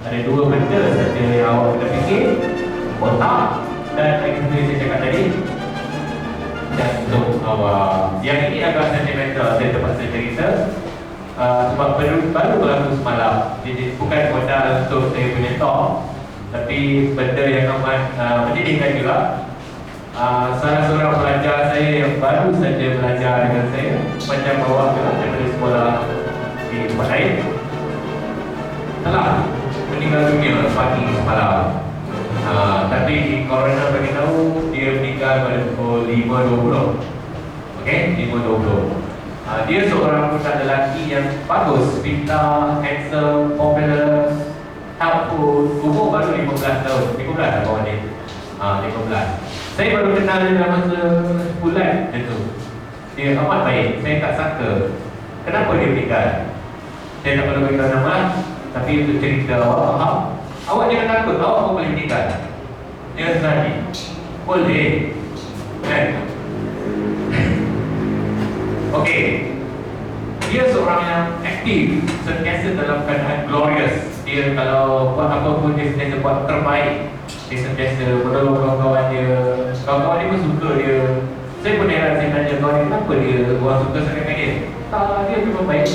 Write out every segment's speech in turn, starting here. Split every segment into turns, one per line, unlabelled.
Ada dua benda saja yang awak kena fikir: otak dan lagi satu yang saya cakap tadi, jantung awak. Yang ini agak sentimental, saya terpaksa cerita sebab baru berlaku semalam. Jadi bukan modal untuk saya punya talk, tapi benda yang amat menyedihkan juga. Salah seorang pelajar saya yang baru saja belajar dengan saya, macam bawa daripada sekolah di tempat lain, telah meninggal dunia pagi semalam. Tapi corona bagi tahu dia meninggal pada pukul 5.20. Okey, 5.20. Dia seorang budak lelaki yang bagus, pintar, handsome, popular, helpful. Umur baru 15 tahun. 15 lah kawan dia. 15. Saya baru kenal dia dalam masa sebulan macam tu. Dia amat baik. Saya tak sangka kenapa dia meninggal. Saya tak perlu beritahu nama, tapi untuk cerita awak faham. Awak jangan takut, awak pun boleh meninggal. Dia tadi boleh. Okey. Dia seorang yang aktif, sentiasa dalam keadaan glorious. Dia kalau buat apa pun dia sentiasa buat terbaik. Dia sentiasa menolong kawan-kawan dia. Kawan-kawan dia pun suka dia. Saya pun heran, saya tanya kawan dia, kenapa dia orang suka sangat dengan dia? Tak, dia memang baik.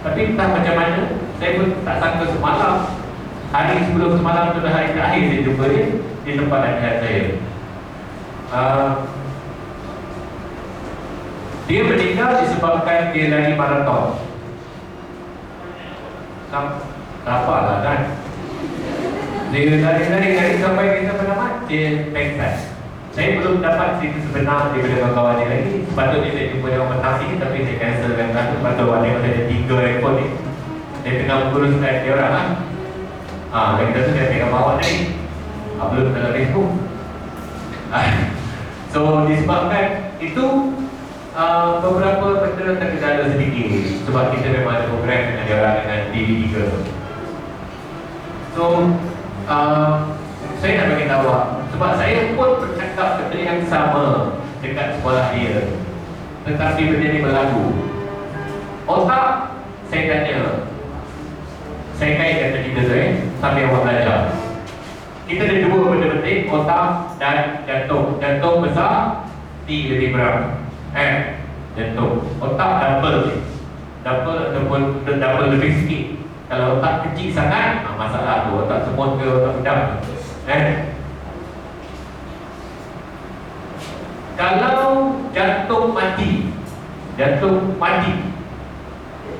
Tapi entah macam mana, saya pun tak sangka semalam, hari sebelum semalam tu dah hari terakhir saya jumpa dia di tempat nasihat saya. Dia meninggal disebabkan dia lari maraton. Sabarlah kan. Dia lari sampai kita pernah dia pengsan. Saya belum dapat cerita sebenar daripada kawan-kawan dia lagi. Sepatutnya saya jumpa dia orang petang ni, tapi saya cancelkan satu. Patut ada saya 3 ekor ni. Saya tengah menguruskan dia orang lah. Lagi satu saya pegang bawah tadi. Belum dalam Facebook. So disebabkan itu beberapa benda terkendala sedikit. Sebab kita memang ada program dengan dia orang dengan TV3. So saya nak bagi tahu sebab saya pun bercakap benda yang sama dekat sekolah dia, tetapi benda ni berlaku. Otak, saya tanya, saya kaitkan tadi tu sampai awak belajar. Kita ada dua benda penting, otak dan jantung. Jantung besar, T lebih berat. Jantung. Otak double ataupun double lebih sikit. Kalau otak kecil sangat, masalah tu. Otak semut ke otak udang. Kalau jantung mati,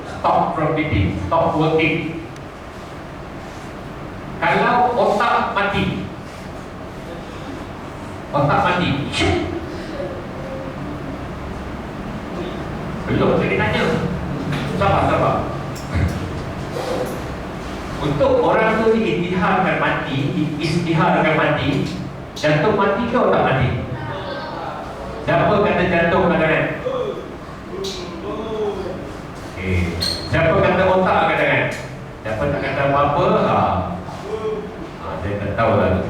stop from beating, stop working. Kalau otak mati, belum lagi tanya. Sabar. Untuk orang tu istiharkan mati, jantung mati ke otak mati? Siapa kata jantung kadang-kadang? Siapa kata otak kadang-kadang? Siapa tak kata apa-apa? Saya tak tahu lah tu.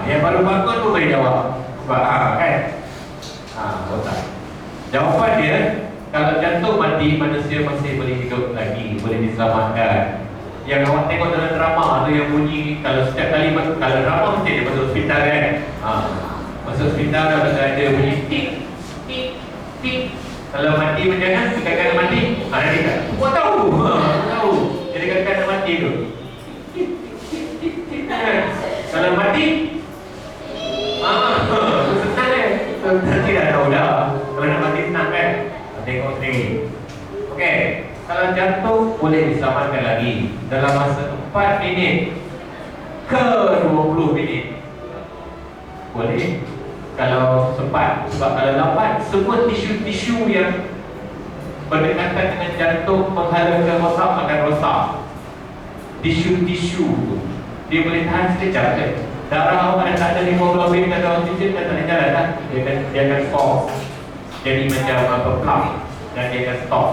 Yang baru bangun pun boleh jawab. Kan? Otak. Jawapan dia, kalau jantung mati, manusia masih boleh hidup lagi, boleh diselamatkan. Yang awak tengok dalam drama tu yang bunyi, kalau setiap kali, kalau drama mesti dia masuk hospital kan. Masuk hospital ada bunyi tik, tik, tik. Kalau mati macam mana? Dekat-dekat mati? Dia tak. Kau tahu? Tahu. Dia dekat-dekat mati tu. Tik, tik, tik, tik, tik. Kalau mati? Senang kan? Nanti dah tahu dah. Kalau nak mati senang kan? Tengok sendiri. Okey. Kalau jantung boleh diselamatkan lagi dalam masa 4 minit ke 20 minit. Boleh kalau sempat. Sebab kalau lambat, semua tisu-tisu yang berdekatan dengan jantung menghala ke otak akan rosak. Tisu-tisu dia boleh tahan sekejap je. Darah awak tak ada hemoglobin dan oksigen dan tak boleh jalan kan? Dia akan force jadi macam plug dan dia akan stop.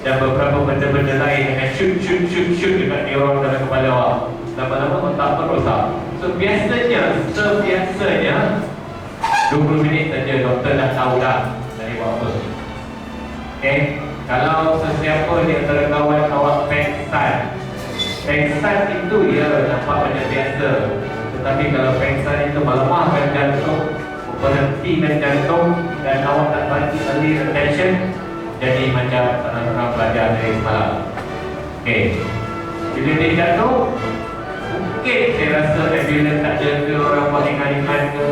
Dan beberapa benda-benda lain akan shoot dekat neuron dalam kepala awak. Lama-lama otak pun rosak. So biasanya 20 minit saja doktor dah tahu dah dari buat apa. Okay. Kalau sesiapa di antara kawan awak pengsan, pengsan itu ya nampak macam biasa. Tetapi kalau pengsan itu melemahkan jantung, berhentikan jantung, dan awak tak bagi early attention, jadi macam orang-orang belajar dari semalam. Okey, bila dia jatuh, mungkin saya rasa ambulans tak jaga, orang buat ingat-ingat ke.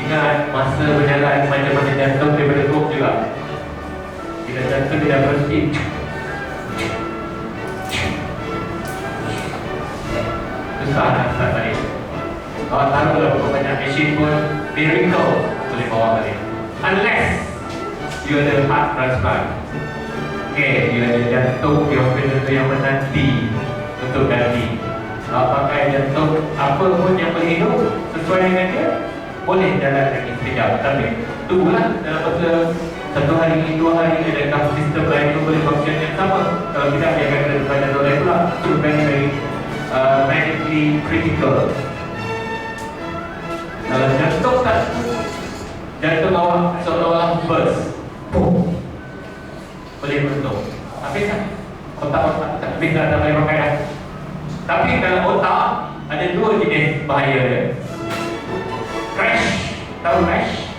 Ingat masa berjalan macam mana jantung dia berdegup juga. Bila jantung dia dah berhenti, susah nak start balik. Kalau taruhlah banyak mesin pun, miracle boleh bawa balik. Unless you ada heart transplant. Okay, you ada jantung di hospital tu yang menanti untuk ganti. Pakai jantung apa pun yang boleh hidup sesuai dengan dia, boleh jalan lagi sekejap. Tapi tunggulah dalam masa 1 hari, 2 hari, adakah sistem lain tu boleh function yang sama. Kalau tidak, dia akan kena tukar jantung lain pula. Itu very medically critical. Kalau jantung tak, jantung awak seolah-olah burst, boom, boleh beruntung. Habis kan? Otak-otak tak habis dah, tak boleh pakai dah. Tapi kalau otak, ada 2 jenis bahaya dia. Crash, tahu crash?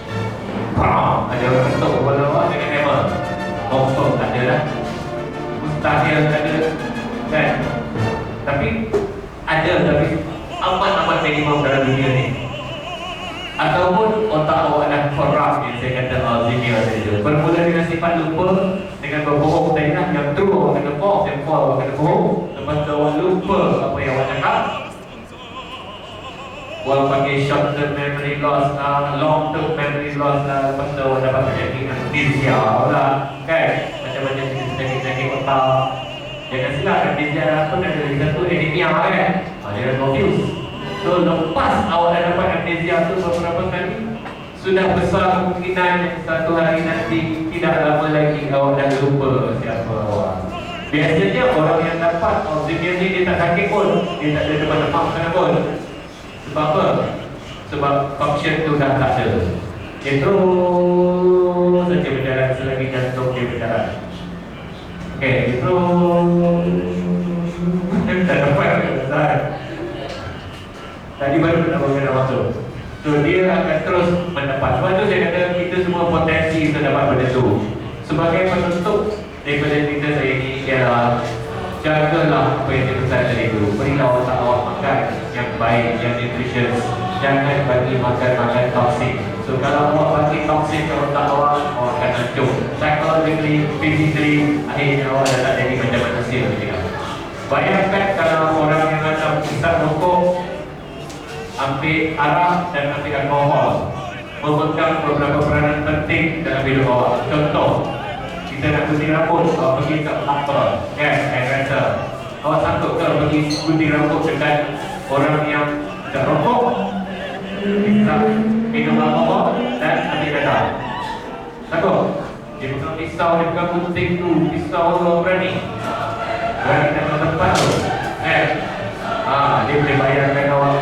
Bam, ada orang ketuk kepala awak dengan hammer. Confirm tak ada dah. Mustahil tak ada, kan? Tapi ada, tapi amat-amat minimum dalam dunia ni. Ataupun otak awak dah corrupt, yang saya kata Alzheimer tadi tu. Bermula dengan sifat lupa, dengan berbohong tadi lah. Yang true awak kena false, yang false awak kena bohong. Lepas tu awak lupa apa yang awak cakap. Awak panggil short term memory loss lah, long term memory loss lah. Lepas tu awak dapat penyakit amnesia lah, kan? Macam-macam penyakit otak. Jangan silap, amnesia apa kan? Dari satu anemia kan? Dia dah confused. So lepas awak dah dapat amnesia tu beberapa kali, sudah besar kemungkinan satu hari nanti tidak lama lagi awak dah lupa siapa awak. Biasanya orang yang dapat Alzheimer ni dia tak sakit pun, dia tak ada demam sana pun. Sebab apa? Sebab function tu dah tak ada. Dia terus saja berjalan selagi jantung dia berjalan. Okey, dia terus tak dapat besar. Tadi baru nak masuk. So dia akan terus mendapat. Sebab tu saya kata kita semua potensi untuk dapat benda tu. Sebagai penutup daripada cerita saya ni ialah jagalah apa yang dipesan tadi tu. Berilah otak awak makan yang baik, yang nutritious. Jangan bagi makan toksik. So kalau awak bagi toksik ke otak awak akan hancur. Psychologically, physically, akhirnya awak dah tak jadi macam manusia juga. Bayangkan kalau orang yang macam hisap rokok, ambil arak dan ambil alkohol, memegang beberapa peranan penting dalam hidup awak. Contoh, kita nak gunting rambut, awak pergi ke barber, kan, hairdresser. Awak sanggup ke pergi gunting rambut dengan orang yang tak rokok, hisap, minum alkohol dan ambil data? Sanggup? Dia pegang pisau, dia pegang gunting tu, pisau tu berani dalam tempat tu, kan? Dia boleh bayarkan awak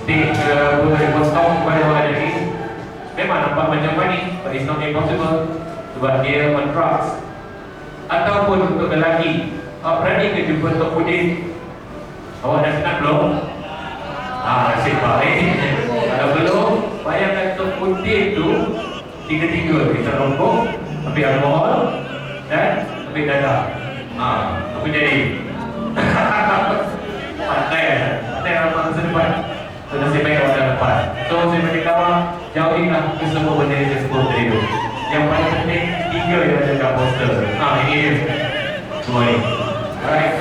stick ke boleh potong kepada awak jadi. Memang nampak macam money, but it's not impossible sebab dia on drugs. Ataupun untuk lelaki, awak berani ke jumpa Tok Pudin? Awak dah senang belum? Nasib baik. Kalau belum, bayangkan Tok Pudin tu tiga-tiga, kita rokok, ambil alkohol dan ambil dada. Apa jadi? Pandai orang masa depan. So nasib baik awak dah lepas. So saya beritahu awak, jauhilah ke semua benda yang saya sebut tadi tu. Yang paling penting, 3 yang ada kat poster. Ini dia semua ni. Alright.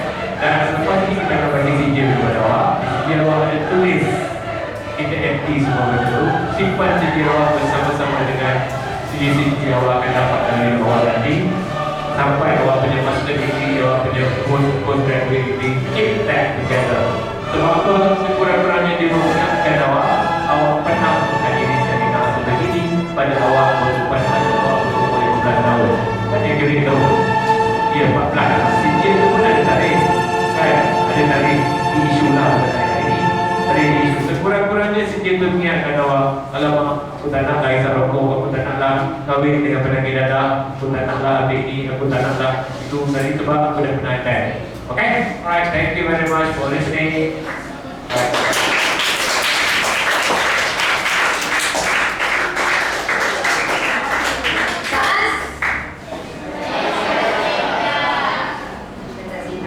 Dan selepas ini kita akan bagi sijil kepada awak. Sijil awak ada tulis, kita empty semua benda tu. Simpan sijil awak bersama-sama dengan sijil-sijil awak akan dapat dalam hidup awak nanti. Sampai awak punya master degree, awak punya postgraduate degree, keep that together. Sebab apa? Sekurang-kurangnya dia mengingatkan awak pernah melakukan diri seminar sebegini pada awak berumur awak berumur 15 tahun. Dan yang beritahu, dia 14. Sijil tu pun ada tarikh, kan? Ada tarikh di isu lah hari ini. Tarikh di isu. Sekurang-kurangnya sijil tu mengingatkan awak, alamak, aku tak nak hisap rokok, aku tak naklah kahwin dengan penyakit dadah, aku tak naklah ambil ni, aku tak naklah itu tadi sebab aku dah pernah attack. Okay, alright, thank you very much for listening.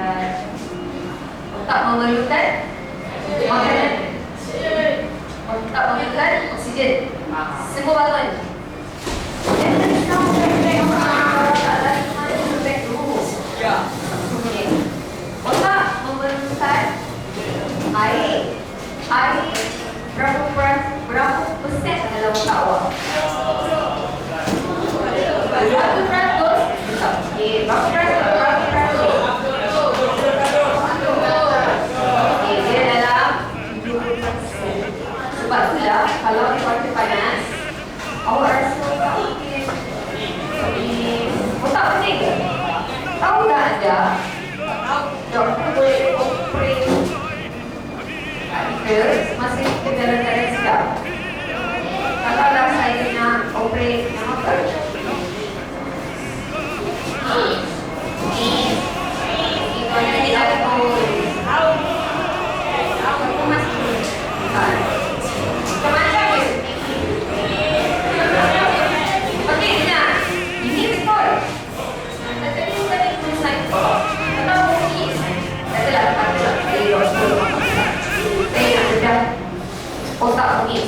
Right.
Otak memerlukan makanan. Otak memerlukan oksigen. Semua bangun. Otak memerlukan air. Air berapa persen dalam otak awak? 100%. Okey, berapa peratus? Dia dalam 70%. Sebab itulah kalau di cuaca panas, awak rasa otak mungkin otak pening ke? Tahu tak anda? Doktor boleh operate kita semasa kita dalam keadaan sedap. Kalaulah saya nak operate yang apa? Otak mungkin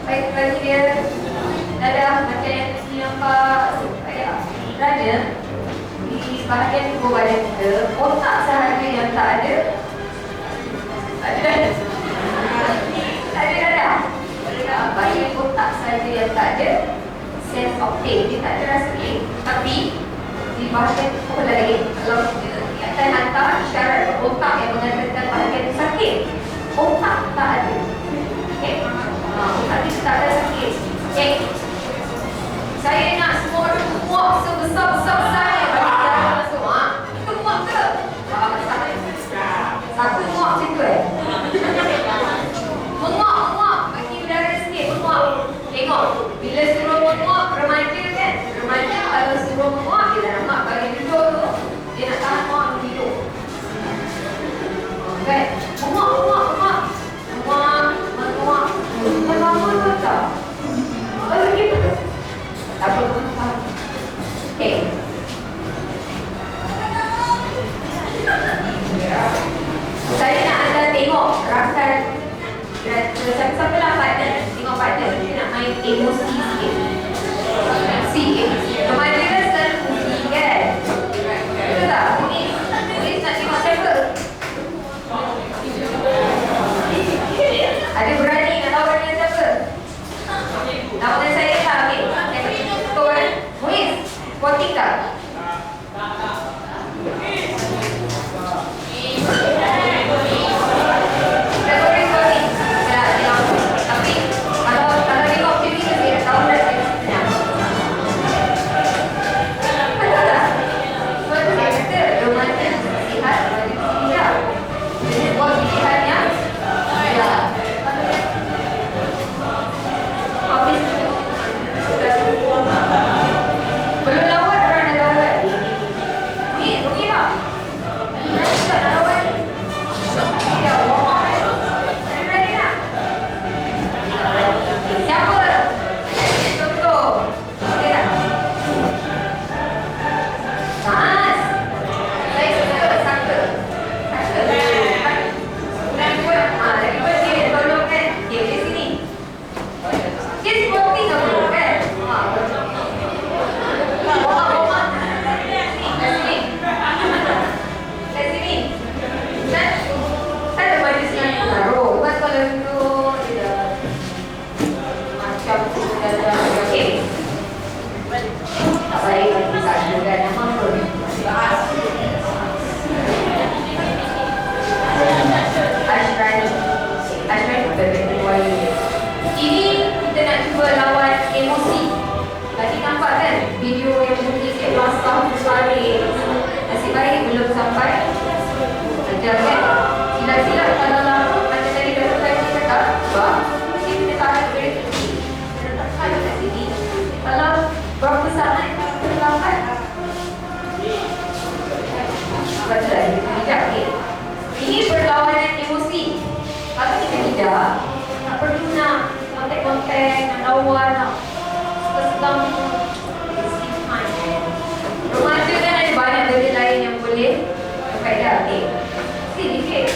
baik bagi dia dadah macam yang nampak supaya berada di bahagian tubuh badan kita. Otak sahaja yang tak ada dadah. Bahagian otak sahaja yang tak ada sense of pain, dia tak ada rasa pain. Tapi di bahagian tubuh lain, kalau kita akan hantar isyarat ke otak yang mengatakan bahagian sakit, otak tak ada. Okay. Otak kita tak ada sakit. Okay. Saya nak semua orang muak sebesar-besar saya bagi darah masuk. Itu muak ke? Satu muak macam tu Menguak. Bagi udara sikit, menguak. Tengok, bila suruh menguak, remaja kan? Remaja kalau suruh menguak, dia dah nak bagi duduk tu, dia nak tahan muak untuk hidup. Kan? Menguak. Lama tak? Kalau gitu. Tak perlu. Okay. ada, tak perlu nak kontak-kontak, nak lawan, nak sedang remaja kan ada banyak benda lain yang boleh berfaedah. Okay, sedikit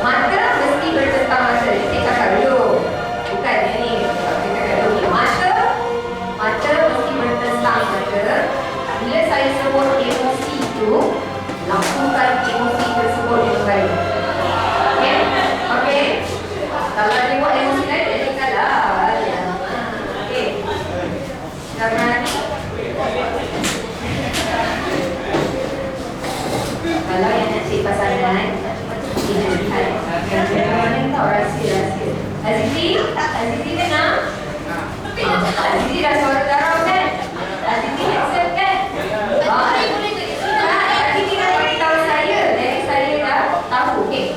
mata mesti bertentang mata. Kita cakap dulu, bukan ni. Kita cakap dulu ni. Mata mesti bertentang mata. Bila saya sebut emosi itu, lakukan emosi tersebut dengan baik. Okay? Okay? Kalau ada buat emosi lain, jadi kalah. Okay. Dah berani? Kalau yang nak cik pasangan, kita lihat. Yang tahu rahsia. Azizi kenal? Azizi dah suara garau kan? Azizi handsome kan? Azizi dah beritahu saya. Jadi saya dah tahu. Okay.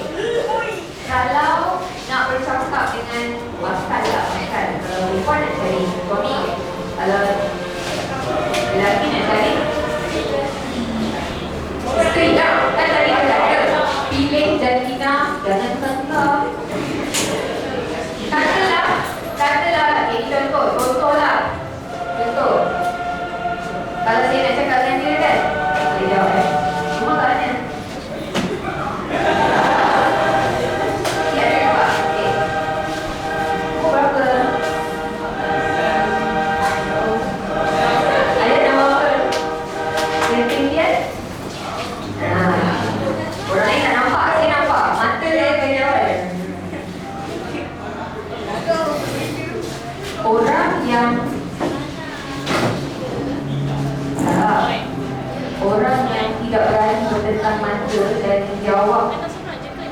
Kalau nak bercakap dengan makan lah, makan. Kalau perempuan nak cari suami. Kalau lelaki nak cari isteri lah. Kan tadi ada pilih jantina, jangan tengah. Katalah, okay, contoh lah. Contoh. Kalau saya nak cakap dengan dia kan, dia jawab kan, cuma kat mana? Dia ada jawab, okay. Umur berapa? Ayah nama apa? Ranking dia? Orang lain tak nampak, saya nampak. Mata dia akan jawab. Orang yang tidak berani bertentang mata dan menjawab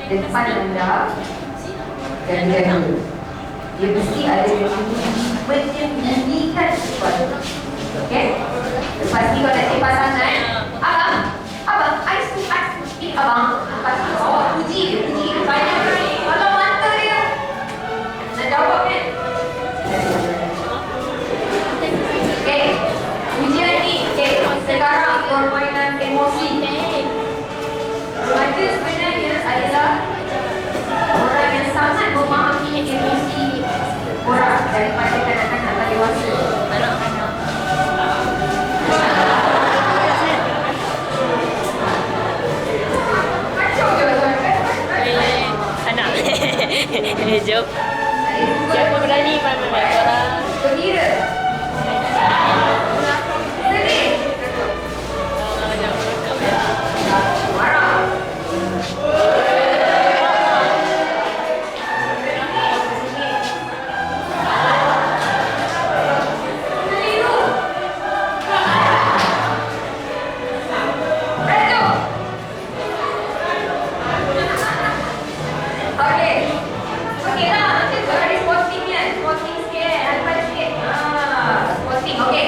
depan anda dan jaga. Dia mesti ada menyembunyikan sesuatu. Okay? Lepas ni kalau nak cari pasangan, abang, I suka abang. Awak puji dia banyak. Kalau mata dia nak jawab kan? Okay, ujian ni. Okay, sekarang permainan emosi. Remaja sebenarnya adalah orang yang sangat memahami emosi orang daripada kanak-kanak dan dewasa. Macam je tuan-tuan.
Anak. Jom. Siapa berani main-main orang?
Gembira. Sedih. Marah. Keliru. Redo. Okey lah, nanti ada spotting kan? Spotting sikit, ada sikit. Spotting. Okey,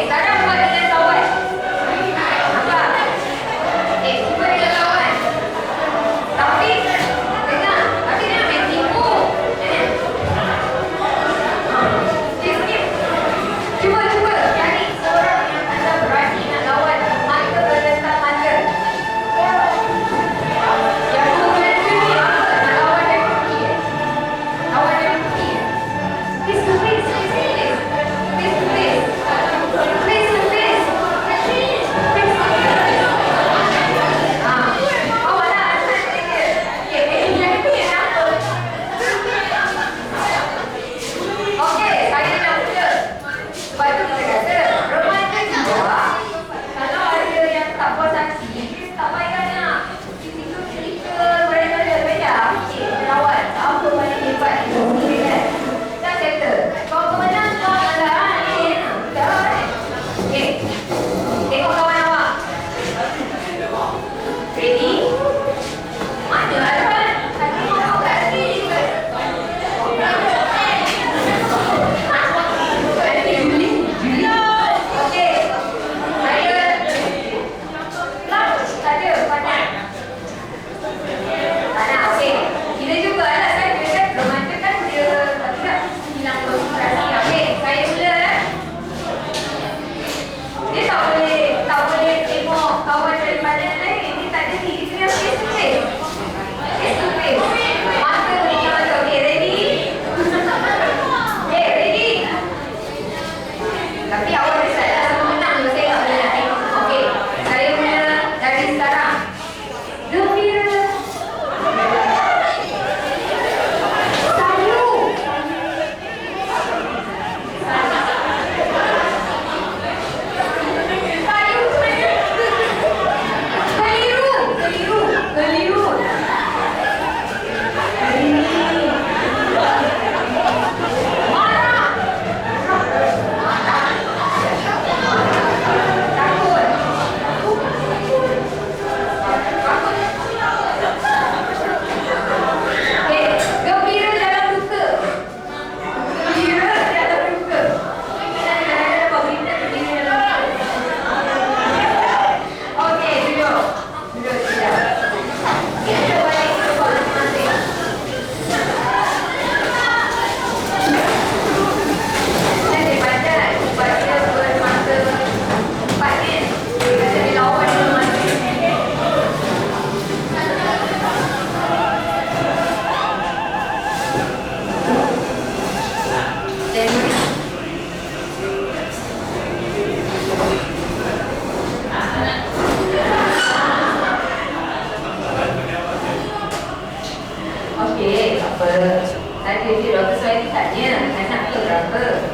Okey, apa? Tadi Dr. Suhaili tanya, anak ke berapa?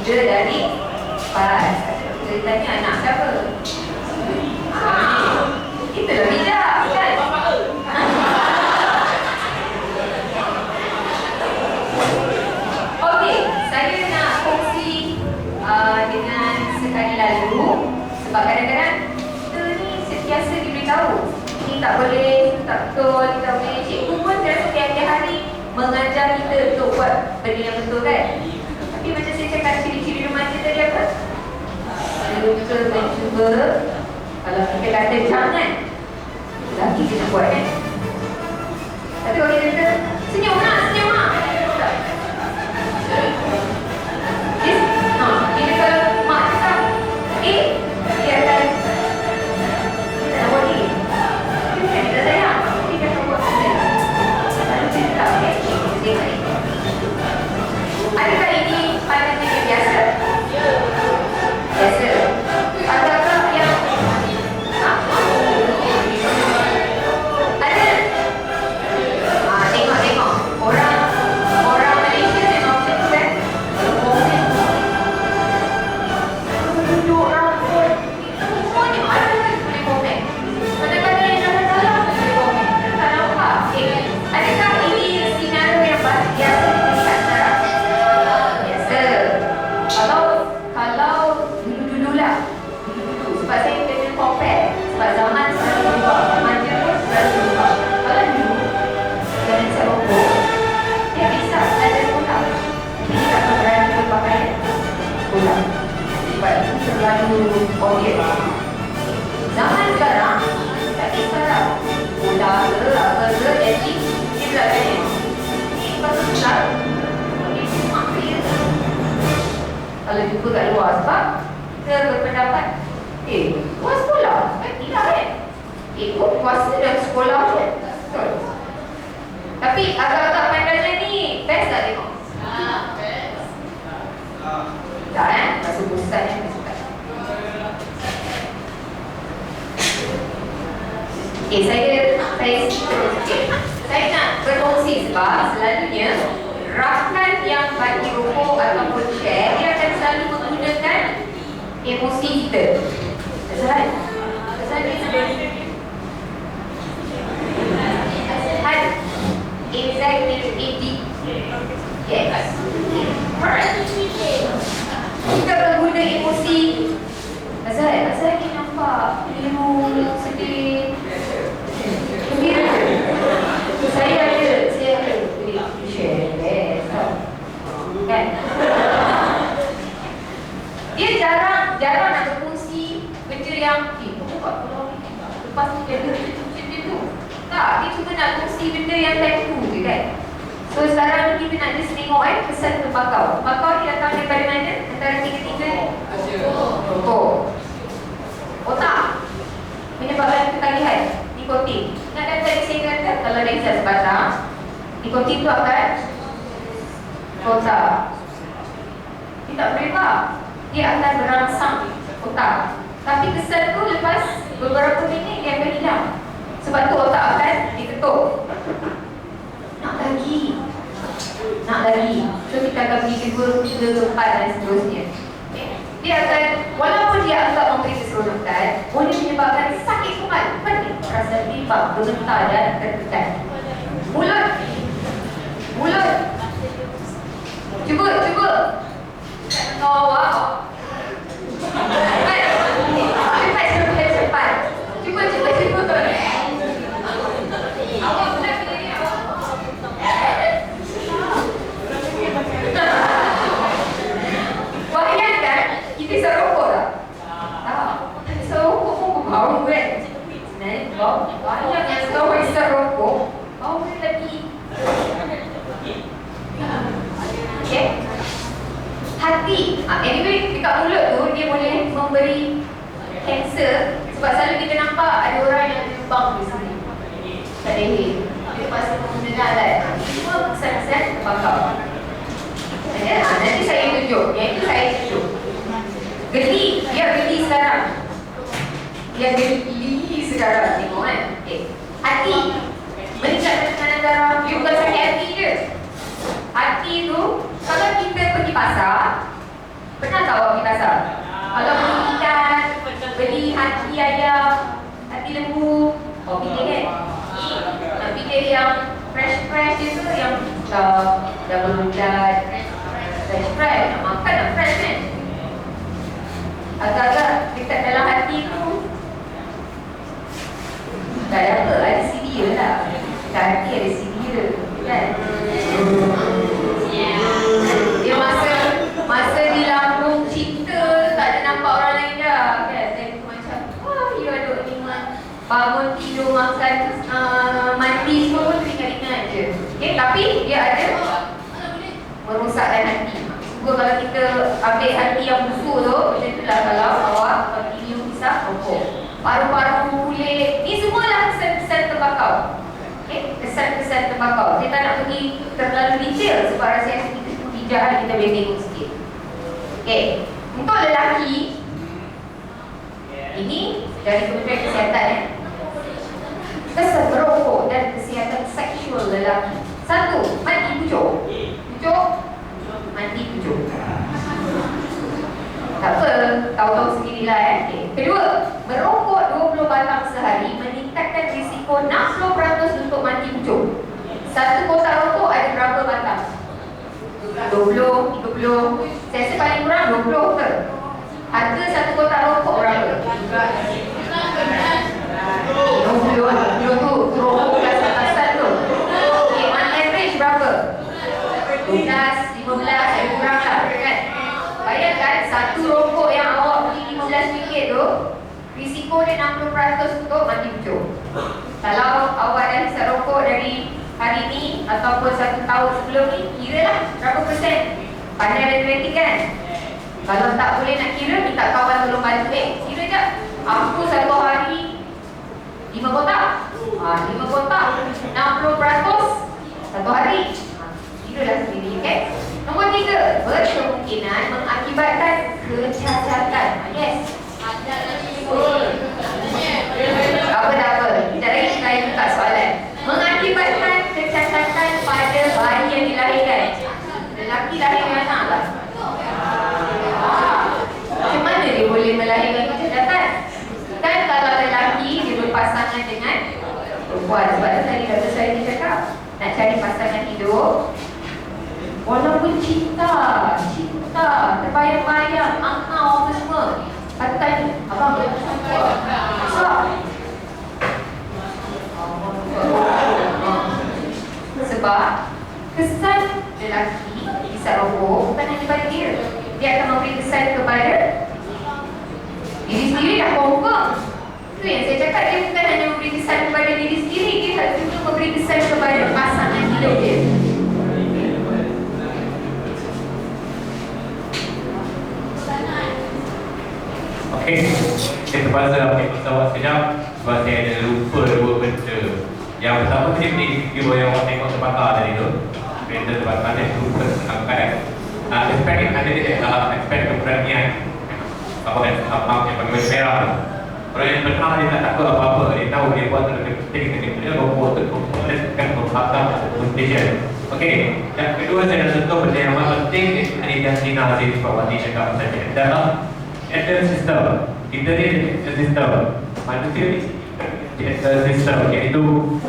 3 dari 4. Dia tanya anak siapa? Itulah bijak, kan? Okey, saya nak kongsi dengan sekali lalu. Sebab kadang-kadang kita ni sentiasa diberitahu ini tak boleh, tak betul, tak boleh. Cikgu pun saya rasa tiap-tiap hari mengajar kita untuk buat benda yang betul, kan? Tapi macam saya cakap, ciri-ciri remaja tadi apa? Luka mencuba. Kalau kita kata jangan, lagi kita buat, kan? Tapi kalau kita kata senyum nak, senyum nak, bila kalau mak cakap dia akan kita nak buat ni, kita tak sayang, dia akan buat kita. Lalu kita tak boleh dia kali. Adakah ini pandangan yang biasa? Biasa. Adakah yang ada? Tengok orang Malaysia memang macam tu, kan? Duduk rambut semuanya ada boleh komen. Kadang-kadang yang dalam-dalam boleh komen. Tak nampak. Adakah ini senario yang biasa dilihat sekarang? Biasa. Kalau dulu-dululah. Dulu-dulu. Sebab saya kena compare. Sebab zaman selalu berubah. Remaja pun selalu berubah. Kalau dulu jangan saya rokok, dia bisa ada sekolah. Jadi tak berani berpakaian sekolah. Sebab itu terlalu obvious. Zaman sekarang tak kisah lah. Sekolah ke apa ke, jadi dia pula tanya, ni pasal sekolah, ni mak saya. Kalau jumpa kat luar, sebab kita berpendapat, luar sekolah, tidak, kan? Puasa dan sekolah, kan? Betul. Tapi agak-agak pandangan ni best tak tengok? Best. Tak, kan? Rasa bosan yang saya suka. Saya nak berkongsi sebab selalunya rakan yang bagi rokok ataupun share, dia akan selalu menggunakan emosi kita. Pasal dia sebenarnya anxiety. Yes. Kita mengguna emosi. Azal ni nampak biru, sedih, gembira. Saya ada share. Kan? Dia jarang nak berkongsi benda yang kamu kat pulau ni lepas ni dia macam tu. Tak, dia cuma nak kongsi benda yang tentu je, kan? So sekarang ni kita nak just tengok pesan tembakau. Tembakau ni datang daripada mana? Antara tiga-tiga ni. Rokok. Otak. Menyebabkan ketagihan. Nikotin. Ingatkan tadi saya kata kalau dari zat batang, nikotin tu akan otak. Dia tak boleh faham. Dia akan berangsang otak. Tapi kesan tu lepas beberapa minit dia akan hilang. Sebab tu otak akan diketuk. Nak lagi. So kita akan pergi kedua, ketiga, keempat dan seterusnya. Dia akan, walaupun dia anggap memberi keseronokan, boleh menyebabkan sakit kepala, pening, rasa bimbang, bergetar dan tertekan. Mulut. Cuba. Kau awak. Cepat. Cuba. Awak pula pilih awak. Bayangkan, kita isap rokok tak? Tak. Isap rokok pun berbau, kan? Sebenarnya, banyak yang tahu isap rokok, bau dia lagi. Okay? Hati. Anyway, dekat mulut tu, dia boleh memberi kanser. Sebab selalu kita nampak ada orang yang lubang di sini. Tak ada leher. Dia pasti mendengar alat. Semua kesan-kesan tembakau. Nanti saya tunjuk. Yang itu saya tunjuk. Geli. Dia geli sekarang. Tengok, kan? Okay. Hati. Meningkatkan tekanan darah. Dia bukan sakit hati je. Hati tu, kalau kita pergi pasar, pernah tak awak pergi pasar? Kalau beli ikan, beli hati ayam, hati lembu, awak fikir kan? Nak fikir yang fresh je tu, yang dah berludat, fresh, nak makan dah fresh kan? Agak-agak dekat dalam hati tu, tak ada apa, ada CD je lah. Dekat hati ada CD je, kan? Dia masa di lambung cinta, tak ada nampak orang lain dah, kan? Saya pun macam, wah, you ada ni bangun tidur, makan, mandi semua pun teringat-ingat je. Okay, tapi dia ada merosakkan hati. Juga kalau kita ambil hati yang busuk tu, macam itulah kalau awak continue hisap rokok. Paru-paru, kulit, ni semualah kesan-kesan tembakau. Okay, kesan-kesan tembakau. Saya tak nak pergi terlalu detail sebab rasa kita tu bijak, kita boleh tengok sikit. Okay, untuk lelaki, ini dari Kementerian Kesihatan kesan merokok dan kesihatan seksual lelaki. Satu, mandi pucuk. Mandi pucuk. Tak apa, tahu-tahu sendirilah okay. Kedua, merokok 20 batang sehari meningkatkan risiko 60% untuk mati pucuk. Satu kotak rokok ada berapa batang? 20, 30. Saya rasa paling kurang 20 ke? Harga satu kotak rokok berapa? 20 tu rokok kasar-kasar tu. Okay, on average berapa? 12, 15, lebih kurang lah kan? Bayangkan satu rokok yang awak beli RM15 tu, risiko dia 60% untuk mati pucuk. Kalau awak dah hisap rokok dari hari ni ataupun 1 tahun sebelum ni, kira lah berapa persen. Pandai matematik kan? Kalau tak boleh nak kira, minta kawan tolong bantu. Kira je, aku satu hari 5 kotak. 5 kotak 60% satu hari. Kira lah sendiri, okay? Nombor 3, berkemungkinan mengakibatkan kecacatan. Yes. Apa dah apa? Sekejap lagi saya buka soalan. Mengakibatkan kecacatan pada bayi yang dilahirkan. Lelaki lahir anak lah. Macam mana dia boleh melahirkan kecacatan? Kan kalau lelaki dia berpasangan dengan perempuan. Sebab tadi kata saya cakap nak cari pasangan hidup. Walaupun cinta, terbayang-bayang, angkau apa semua. Kata abang besar. Sebab kesan lelaki hisap rokok bukan hanya pada dia. Dia akan memberi kesan kepada diri sendiri, dah confirm. Itu yang saya cakap, dia bukan hanya memberi kesan kepada diri sendiri, dia juga memberi kesan kepada pasangan hidup dia.
Okey, saya terpaksa ambil pesawat sekejap sebab saya ada lupa 2 benda. Yang pertama saya beli video yang awak tengok terbakar tadi tu. Kereta terbakar dan lupa angkat. Expect ada dia dalam expect keberanian. Apa kan, maaf yang bagi merah. Orang yang pernah dia tak takut apa-apa. Dia tahu dia buat terkena dia buat terkena berhakam station. Okey, yang kedua saya nak sentuh benda yang paling penting. Ini yang Sina tadi sebab Wati cakap saja. Dalam Enter system, kita ni sistem manusia ni sistem, iaitu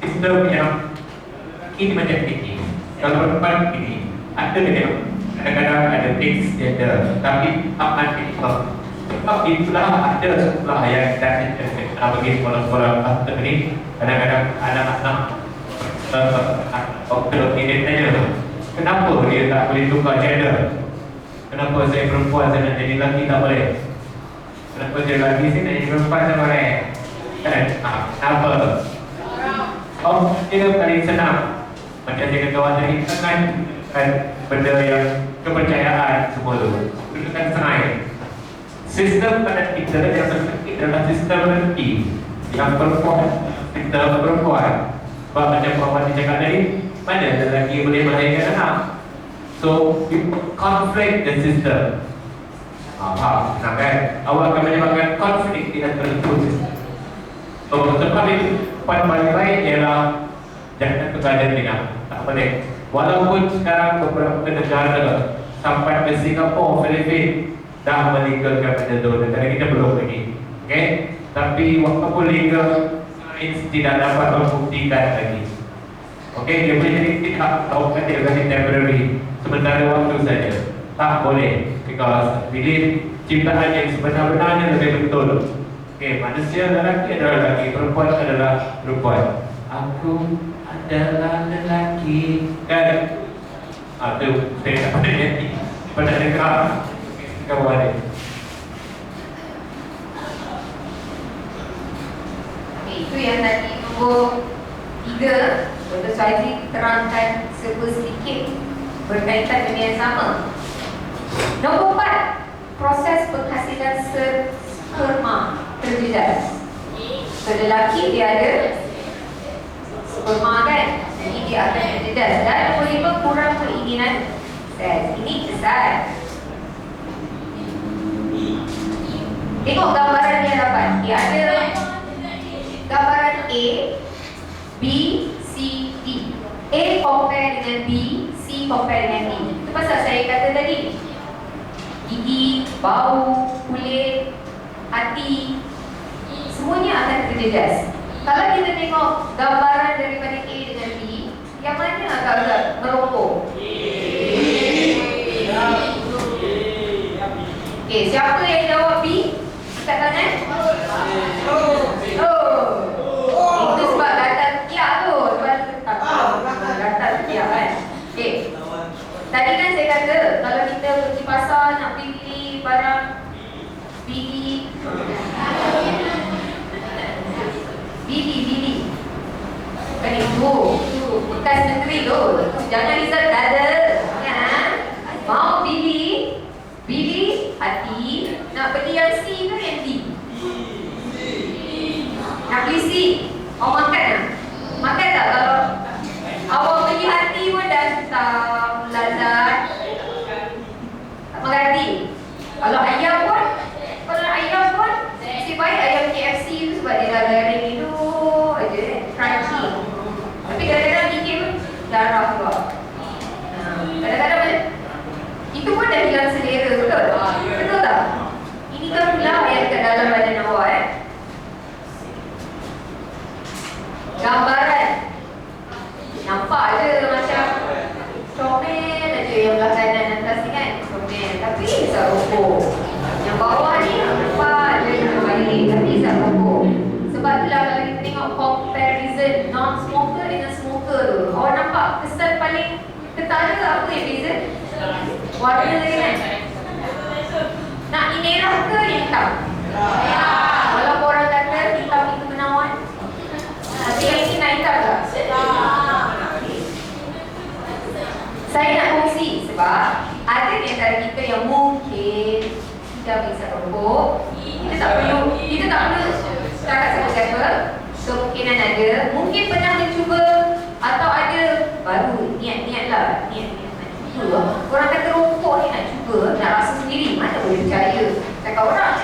sistem yang ini macam ini. Kalau perempuan ini ada yang kadang-kadang ada fix gender, tapi amat itu sebab itulah ada sekolah yang dan bagi sekolah-sekolah master ni kadang-kadang anak-anak kalau dia tanya kenapa dia tak boleh tukar gender. Kenapa saya perempuan saya nak jadi lelaki tak boleh? Kenapa saya lelaki saya nak jadi perempuan tak boleh? Kan? Kenapa? Oh, dia paling senang. Macam saya kata awak tadi, kan benda yang kepercayaan semua tu. Itu kan senang. Sistem pada kita yang sedikit adalah sistem lelaki. Yang perempuan, sistem perempuan. Sebab macam perempuan cakap tadi, mana lelaki boleh melahirkan anak? So, you conflict the system. Faham? Nah kan? Awak akan menyebabkan konflik di antara itu sistem. So, sebab itu, paling baik ialah jangan keadaan dengar. Tak boleh. Walaupun sekarang beberapa negara sampai ke Singapura, Filipina dah melegalkan benda tu, negara kita belum lagi. Okay? Tapi walaupun legal, sains tidak dapat membuktikan lagi. Okay, dia boleh jadi tidak tahu kan dia jadi temporary, sementara waktu saja. Tak boleh, because belief ciptaan yang sebenar-benarnya lebih betul. Okay, manusia lelaki adalah lelaki, perempuan adalah perempuan. Aku adalah lelaki. Kan? Itu saya tak pernah nyanyi. Pernah dengar kawan dia.
Itu yang tadi nombor 3. Dr. Swazi terangkan sedikit berkaitan dengan yang sama. Nombor 4, proses penghasilan sperma terjejas. Lelaki dia ada sperma kan, jadi dia akan terjejas. Dan nombor 5, kurang keinginan seks. Ini kesal. Tengok gambaran yang dapat. Dia ada gambaran A, B, C, D. A compare dengan B, C compare dengan D. Itu pasal saya kata tadi, gigi, bau, kulit, hati, semuanya akan terjejas. Kalau kita tengok gambaran daripada A dengan B, yang mana agak-agak merokok? Okey, siapa yang jawab B? Angkat tangan. Itu sebab data sekiak tu. Data sekiak kan. Okey. Tadi kan saya kata, kalau kita pergi pasar nak pilih barang, Bili kan itu bekas negeri tu. Jangan risau dada ya. Mau Bili hati, nak beli yang C ke yang D? Nak beli C. Awak makan tak? Makan tak kalau awak beli hati pun dah hitam, lazat, tak makan hati. Kalau ayam pun, si baik ayam KFC tu sebab dia dah garing itu aja, crunchy. Tapi kadang-kadang dikit pun darah keluar. Kadang-kadang macam itu pun dah hilang selera, betul? Betul tak? Ini kan pula yang dekat dalam badan awak gambaran. Nampak je macam comel aja yang belah kanan atas ni kan, comel. Tapi hisap rokok. Yang bawah ni nampak je yang balik, tapi hisap rokok. Sebab itulah kalau kita tengok comparison non-smoker dengan smoker tu, awak nampak kesan paling ketara apa yang beza? Warna dia kan. Nak ni merah ke hitam? Kalau orang kata hitam itu menawan, tapi yang ini nak hitam tak? Saya nak kongsi sebab ada di antara kita yang mungkin tidak bisa rokok. Kita tak perlu cakap siapa-siapa. Kemungkinan ada, mungkin pernah mencuba atau ada baru niat lah. Orang kata rokok ni nak cuba, nak rasa sendiri, mana boleh percaya cakap orang.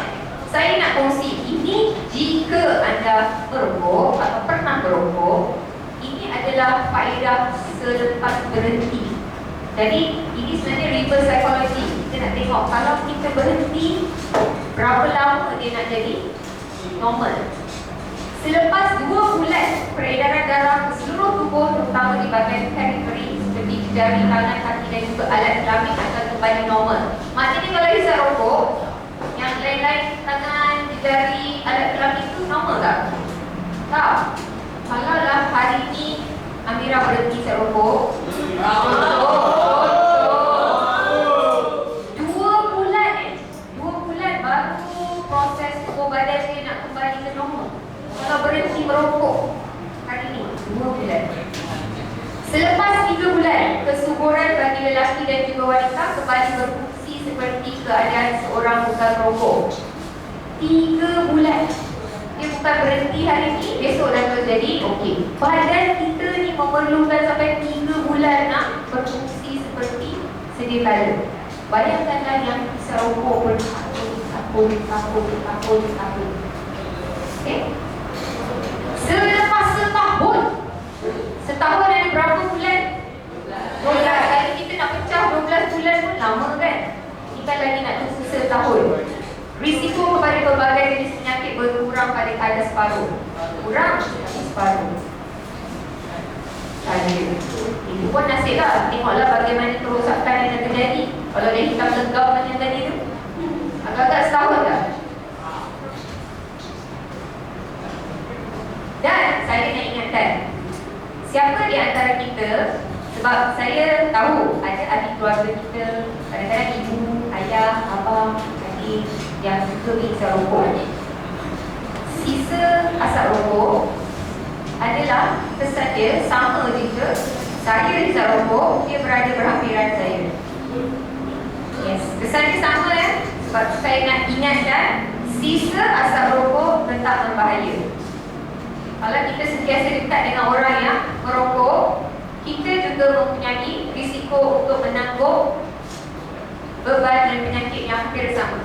Saya nak kongsi ini jika anda merokok atau pernah merokok, ini adalah faedah selepas berhenti. Jadi ini sebenarnya reverse psychology. Kita nak tengok kalau kita berhenti, berapa lama dia nak jadi normal. Selepas 2 bulan peredaran darah ke seluruh tubuh, terutama di bahagian periferi seperti jari, tangan, kaki dan juga alat kelamin akan kembali normal. Maknanya kalau hisap rokok, yang lain-lain tangan, jari, alat kelamin itu normal tak? Tak. Kalau lah hari ini Amira berhenti hisap rokok, 2 bulan baru proses tubuh badan dia nak kembali ke normal. Kalau berhenti merokok hari ini 2 bulan. Selepas 3 bulan, kesuburan bagi lelaki dan juga wanita kembali berfungsi seperti keadaan seorang bukan merokok. 3 bulan. Dia bukan berhenti hari ini, besok dah terjadi, okey. Badan kita ni memerlukan sampai 3 bulan nak berfungsi seperti sedia kala. Bayangkanlah yang bisa rokok bertahun-tahun. Okey? Selepas setahun lama kan. Kita lagi nak tunggu setahun. Risiko kepada pelbagai jenis penyakit berkurang pada kadar separuh. Kurang tapi separuh. Itu pun nasib lah. Tengoklah bagaimana kerosakan yang akan terjadi. Kalau dia hitam legam macam tadi tu, agak-agak setahun dah. Dan saya nak ingatkan, siapa di antara kita, sebab saya tahu ada ahli keluarga kita, kadang-kadang ibu, ayah, abang, adik yang suka menghisap rokok. Sisa asap rokok adalah kesan dia sama juga. Saya hisap rokok, dia berada berhampiran saya. Yes, kesan dia sama sebab saya nak ingatkan sisa asap rokok tetap berbahaya. Kalau kita sentiasa dekat dengan orang yang merokok, kita juga mempunyai risiko untuk menangguh beban dan penyakit yang hampir sama.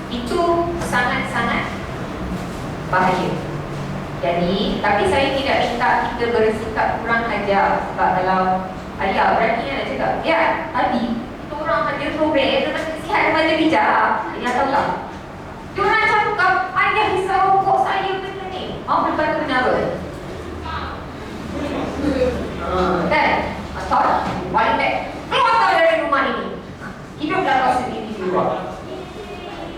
Itu sangat-sangat bahaya. Jadi, tapi saya tidak minta kita bersikap kurang ajar. Sebab kalau ayah berani nak cakap, ya, Abi, kita orang ada program, kita masih sihat dan bijak. Ayah tahu tak? Dia orang cakap, ayah hisap rokok saya benda ni. Belum tentu benar. Kan? Atau, paling baik, keluar tahu dari rumah ini. Hiduplah kau sendiri di luar.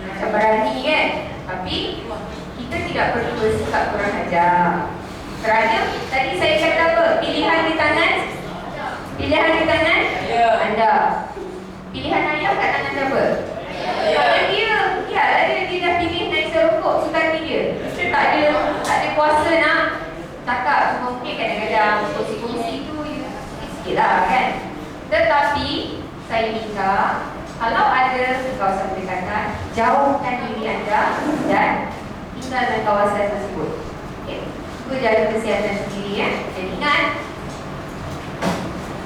Macam berani kan? Tapi, kita tidak perlu bersikap kurang ajar. Kerana tadi saya kata apa? Pilihan di tangan anda. Pilihan ayah kat tangan siapa? Kalau dia dah pilih naik serokok, suka dia. Kita tak ada kuasa nak cakap. Cuma mungkin kadang-kadang kongsi-kongsi tu sikit lah kan. Tetapi saya minta, kalau ada kawasan berdekatan, jauhkan diri anda dan tinggal dalam kawasan tersebut. Okay. Itu jaga kesihatan sendiri ya. Dan ingat,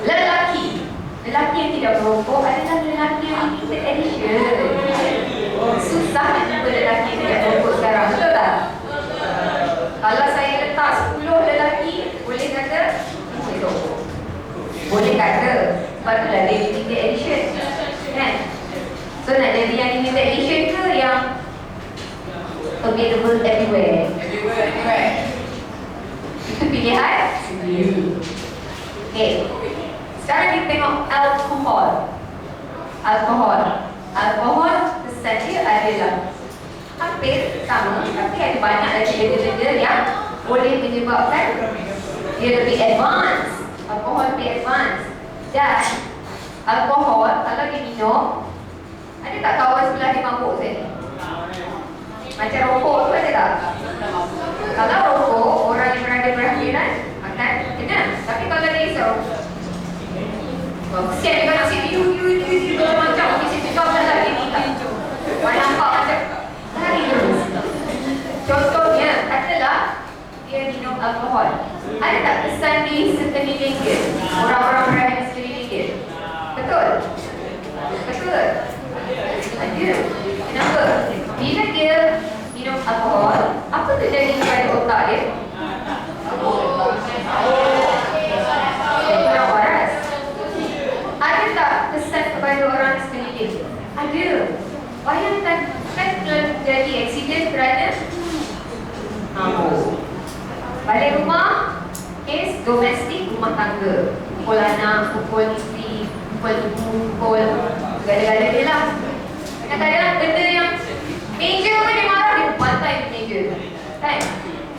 lelaki yang tidak merokok adalah lelaki yang limited edition. Susah nak jumpa lelaki yang tidak merokok sekarang, betul tak? Kalau saya letak 10 lelaki, boleh kata boleh rokok. Boleh kata, sebab itulah dia limited edition kan? So nak jadi yang limited edition ke yang available everywhere? Itu pilihan sendiri. Okay. Sekarang kita tengok alkohol kesan dia adalah hampir sama, tapi ada banyak lagi benda-benda yang boleh menyebabkan dia lebih advance. Alkohol lebih advance. Dan alkohol kalau dia minum, ada tak kawan sebelah dia mabuk tadi? Macam rokok tu ada tak? Kalau rokok, orang yang berada berhampiran akan kena. Tapi kalau dia isap, kesian dia nak you macam mesti cakap dah dia ni tak. Mana nampak macam lari terus. Contohnya, katalah dia minum alkohol. Ada tak kesan di sekeliling dia? Orang-orang berada di sekeliling dia. Betul? Betul? Ada. Kenapa? Bila dia minum alkohol, apa terjadi pada otak dia? Kurang waras. Ada tak kesan kepada orang sekeliling? Ada. Bayangkan, kan terjadi aksiden kerana balik rumah, kes domestik rumah tangga. Pukul anak, pukul isteri, pukul ibu, pukul segala-gala dia lah. Kadang-kadang benda yang major pun dia marah, dia bantai major. Kan?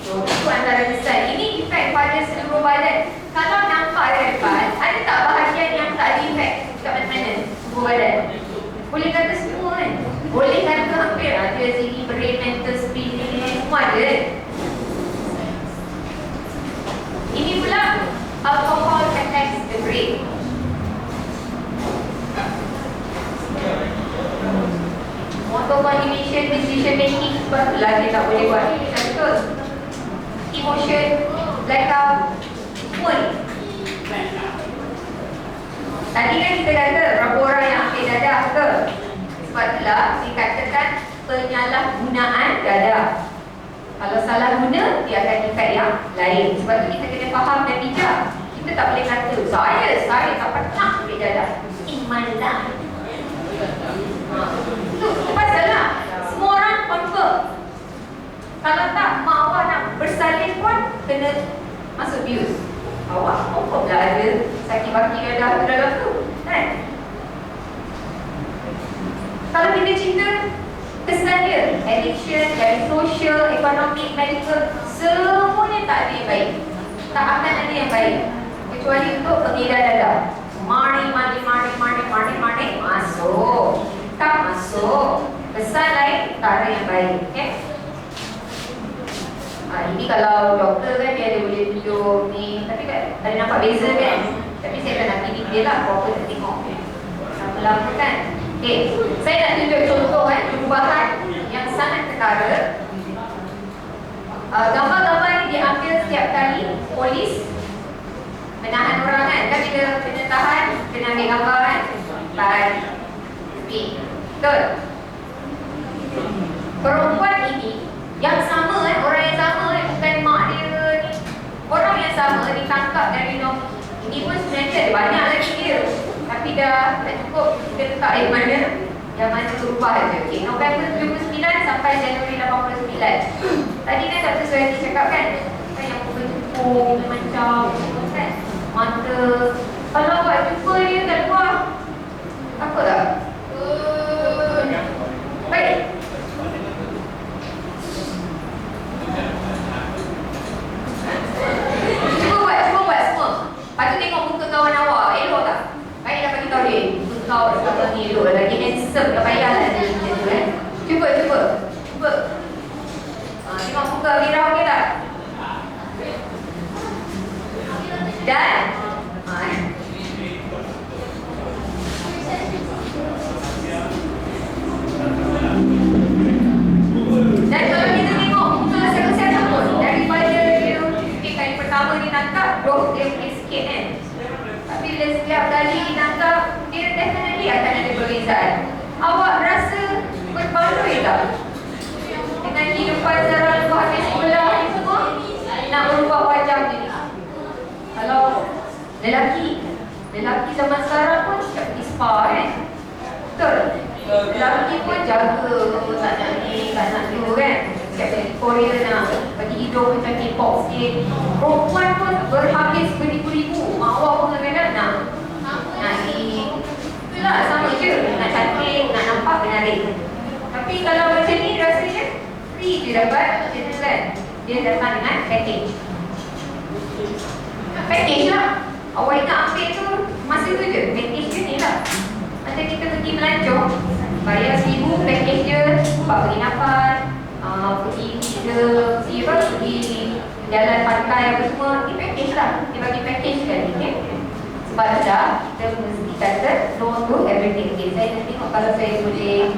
So, itu antara kesan. Ini efek pada seluruh badan. Kalau nampak dari depan, ada tak bahagian yang tak ada efek kat mana-mana seluruh badan? Boleh kata semua kan? Boleh kata hampir ada sini brain, mental, spinning, semua ada. Ini pula alcohol attacks the brain. Motor coordination, decision making, sebab itulah dia tak boleh buat ni. Betul. Emotion, blackout, semua ni. Tadi kan kita kata berapa orang yang ambil dadah ke? Sebab itulah dikatakan penyalahgunaan dadah. Kalau salah guna, dia akan efek yang lain. Sebab itu kita kena faham dan bijak. Kita tak boleh kata, saya tak pernah ambil dadah. Imanlah. Itu pasal lah. Semua orang confirm. Kalau tak, mak awak nak bersalin pun kena masuk bius. Awak confirm lah ada sakit baki dadah tu dalam tu, kan? Kalau kita cerita kesan dia, addiction, dari social, ekonomi, medical, semuanya tak ada yang baik. Tak akan ada yang baik kecuali untuk pengedar dadah. Mari, masuk. Tak masuk. Kesan lain, tak ada yang baik. Okay? Ini kalau doktor kan dia ada boleh tunjuk ni, tapi kan ada nampak beza kan. Tapi saya tak nak pilih dia lah, apa nak tengok lama-lama kan. Okay, saya nak tunjuk contoh perubahan yang sangat ketara. Gambar-gambar ni diambil setiap kali polis menahan orang kan. Kan bila kena tahan, kena ambil gambar kan. Baik. Betul. Perempuan ini yang sama orang yang sama bukan mak dia ni. Orang yang sama ditangkap dari North. Ini pun sebenarnya ada banyak lagi dia. Tapi dah tak cukup, kita letak yang mana berubah je. Okay, November 79 sampai Januari 89. Tadi kan Dr. Suhaili cakap kan yang pukul-pukul macam kan, mata. Kalau awak jumpa dia kat luar, takut tak? Baik. Cuba buat semua. Lepas tu tengok muka kawan awak, elok tak? Baik dah bagi tahu dia, muka kau sekarang ni elok, lagi handsome, tak payahlah dia macam tu kan. Cuba. Tengok muka Mira okey tak? Dan dan kalau kita tengok muka siapa-siapa pun, daripada dia kali pertama ditangkap, roh dia mungkin sikit kan. Tapi bila setiap kali ditangkap, dia definitely akan ada perbezaan. Awak rasa berbaloi tak? Dengan kehidupan Zara lepas habis sekolah ni semua, nak berubah wajah dia. Kalau lelaki zaman sekarang pun tak pergi spa kan? Betul? Lelaki pun jaga, tak nak ni, tak nak tu kan? Kat Korea nak bagi hidung macam K-pop sikit. Perempuan pun berhabis beribu-ribu. Mak awak pun kadang-kadang nak ni. Itulah sama je. Nak cantik, nak nampak menarik. Tapi kalau macam ni rasanya free je dapat macam tu kan. Dia datang dengan package. Package lah. Awak ingat ambil tu masa tu je. Package je ni lah. Macam kita pergi melancong, bayar 1,000 package je, buat penginapan, pergi jalan pantai apa semua. Ini package lah. Dia bagi package sekali. Okay? Sebab dah kita mesti kata no to everything. Okay, saya nak tengok kalau saya boleh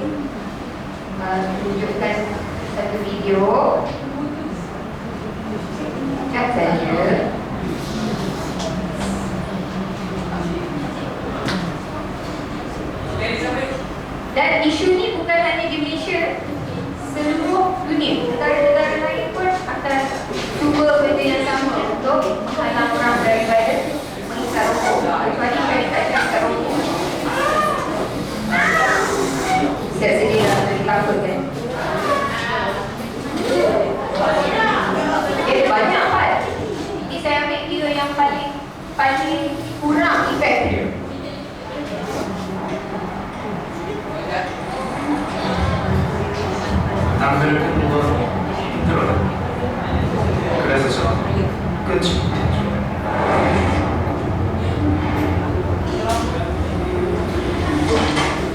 tunjukkan satu video. Sekejap saja. Dan isu ni bukan hanya di Malaysia, seluruh dunia. Negara-negara lain pun akan cuba benda yang sama untuk menghalang orang daripada menghisap rokok. Kecuali mereka tak hisap rokok. Sedia lah, takut kan? Banyak kan? Ini saya ambil kira yang paling kurang efektif.
남들을 보고 힘들어요. 그래서 저는 끊지 못했죠.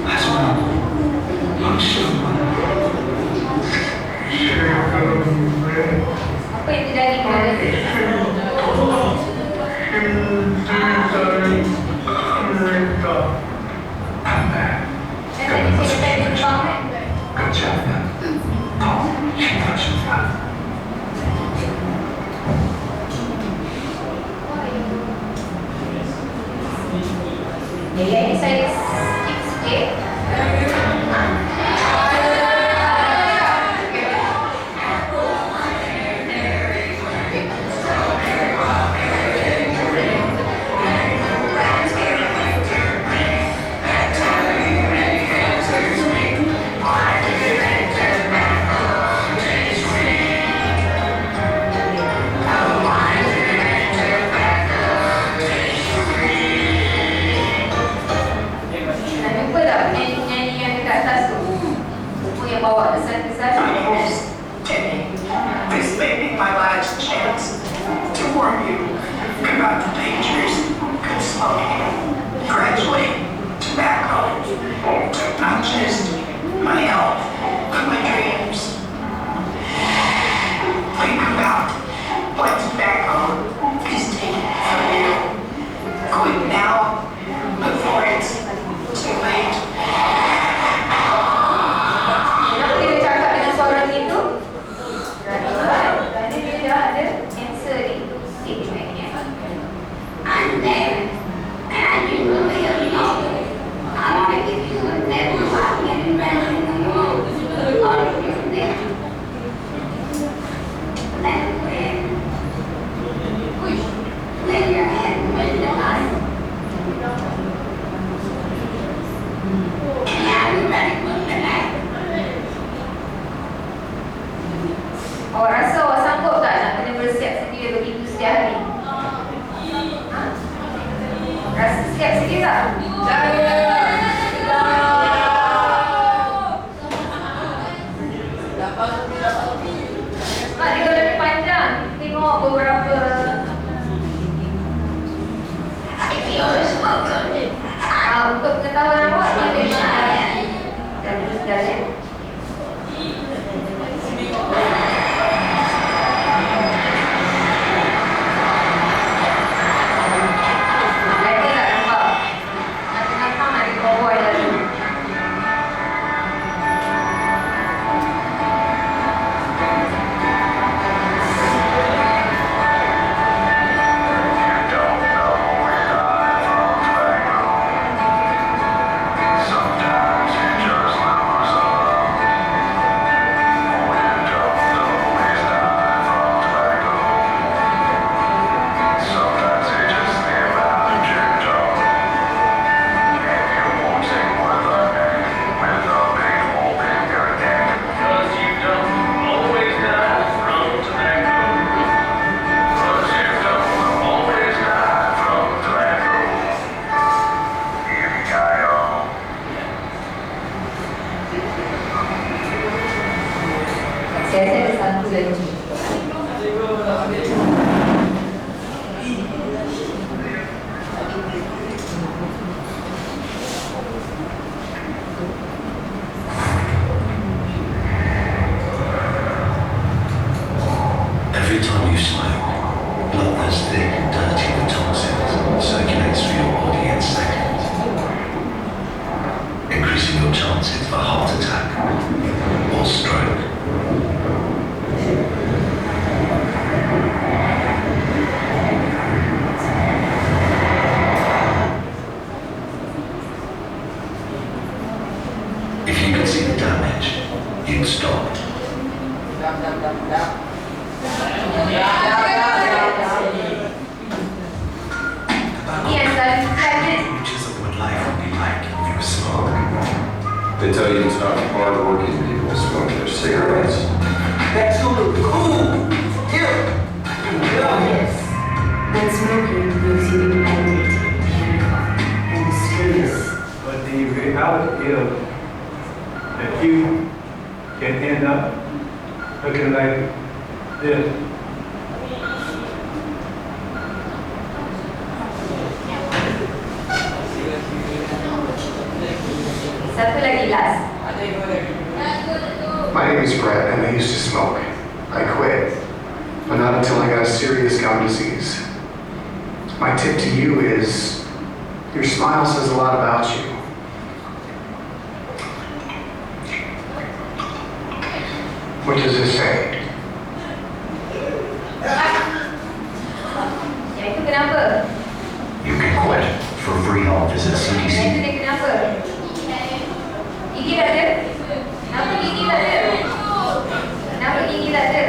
하지만 확실한 건
apa yang terjadi kepada
그렇지 않으면 더 힘들어집니다.
ini saya skip sikit.
smoking, gradually tobacco, not just my health, but my dreams. Think about what tobacco is taking from you. Quit now before it's too late.
Kenapa dia cakap dengan suara gitu? Kerana dia dah ada answer di statementnya.
I'm there, and I do really know. I want to give you a never walking around in the world. All of you there. Then when you're heading with the light. And I'll be ready for the night.
Awak rasa awak sanggup tak nak kena bersiap sedia begitu setiap hari? Ha? Rasa siap sedia tak? Mak, dia kalau lebih panjang, tengok beberapa untuk pengetahuan awak, dia memang dah ya.
Sometimes you just lose all.
Every time you smile, blood that's thick and dirty with toxins circulates through your body in seconds, increasing your chances for heart attack or stroke. If you could see the damage, you'd stop.
Images of what life would be like if you smoke.
They tell you it's not hard-working people smoke their cigarettes.
That's cool. Here.
Yes, but smoking gives you independent, and stress.
But the reality is that you can end up looking like this.
Satu lagi last.
My name is Brett, and I used to smoke. I quit, but not until I got a serious gum disease. My tip to you is, your smile says a lot about you. What does this say?
Yang itu kenapa?
You can quit for free health visit
Yang itu
CDC.
dia kenapa? Gigi tak ada? Kenapa gigi tak ada? Kenapa gigi tak ada?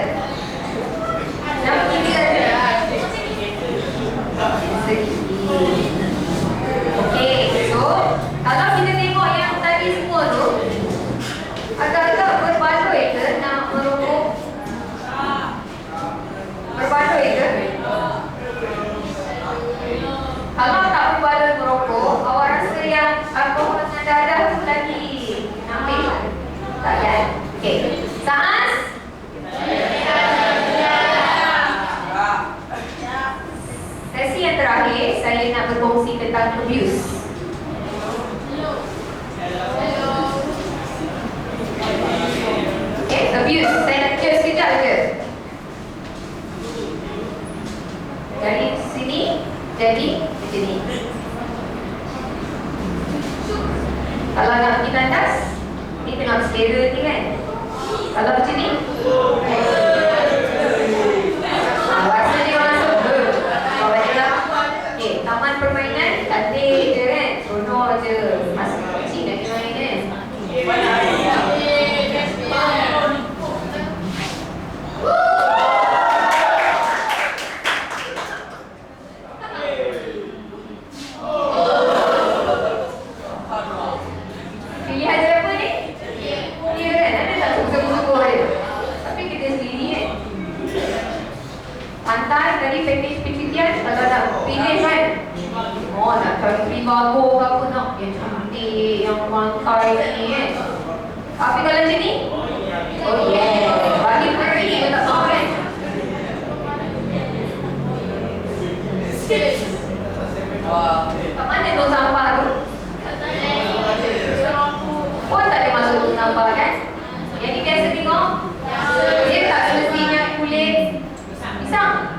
Kenapa gigi tak ada? Segi. Okey, so kalau kita tengok yang tadi semua tu, agak-agak berbaloi ke nak merokok? Berbaloi ke? Kalau tak berbaloi merokok, awak rasa yang alkohol dengan darah tu lagi ambil? Tak kan? Okey. Saas? Sesi yang terakhir, saya nak berkongsi tentang abuse. Okay, abuse. Saya nak clear sekejap je. Dari sini jadi macam ni. Kalau nak pergi tandas, ni tengah selera ni kan. Kalau macam ni, rasa dia masuk bawa je lah. Okay, taman permainan cantik je kan. Seronok je. Masih kecil nak main kan. Pilihan siapa ni? Dia kan, ada tak suka-suka dia? Tapi kita sendiri kan. Pantai dari package percutian, kalau nak pilih kan, oh nak cari Trivago ke apa nak, yang cantik, yang pantai ni kan. Tapi kalau macam ni, oh yeah, bagi pergi pun tak tahu kan. Kat mana tu sampah tu? Pun tak ada masuk tu sampah kan? Yang ni biasa tengok, dia tak semestinya kulit pisang.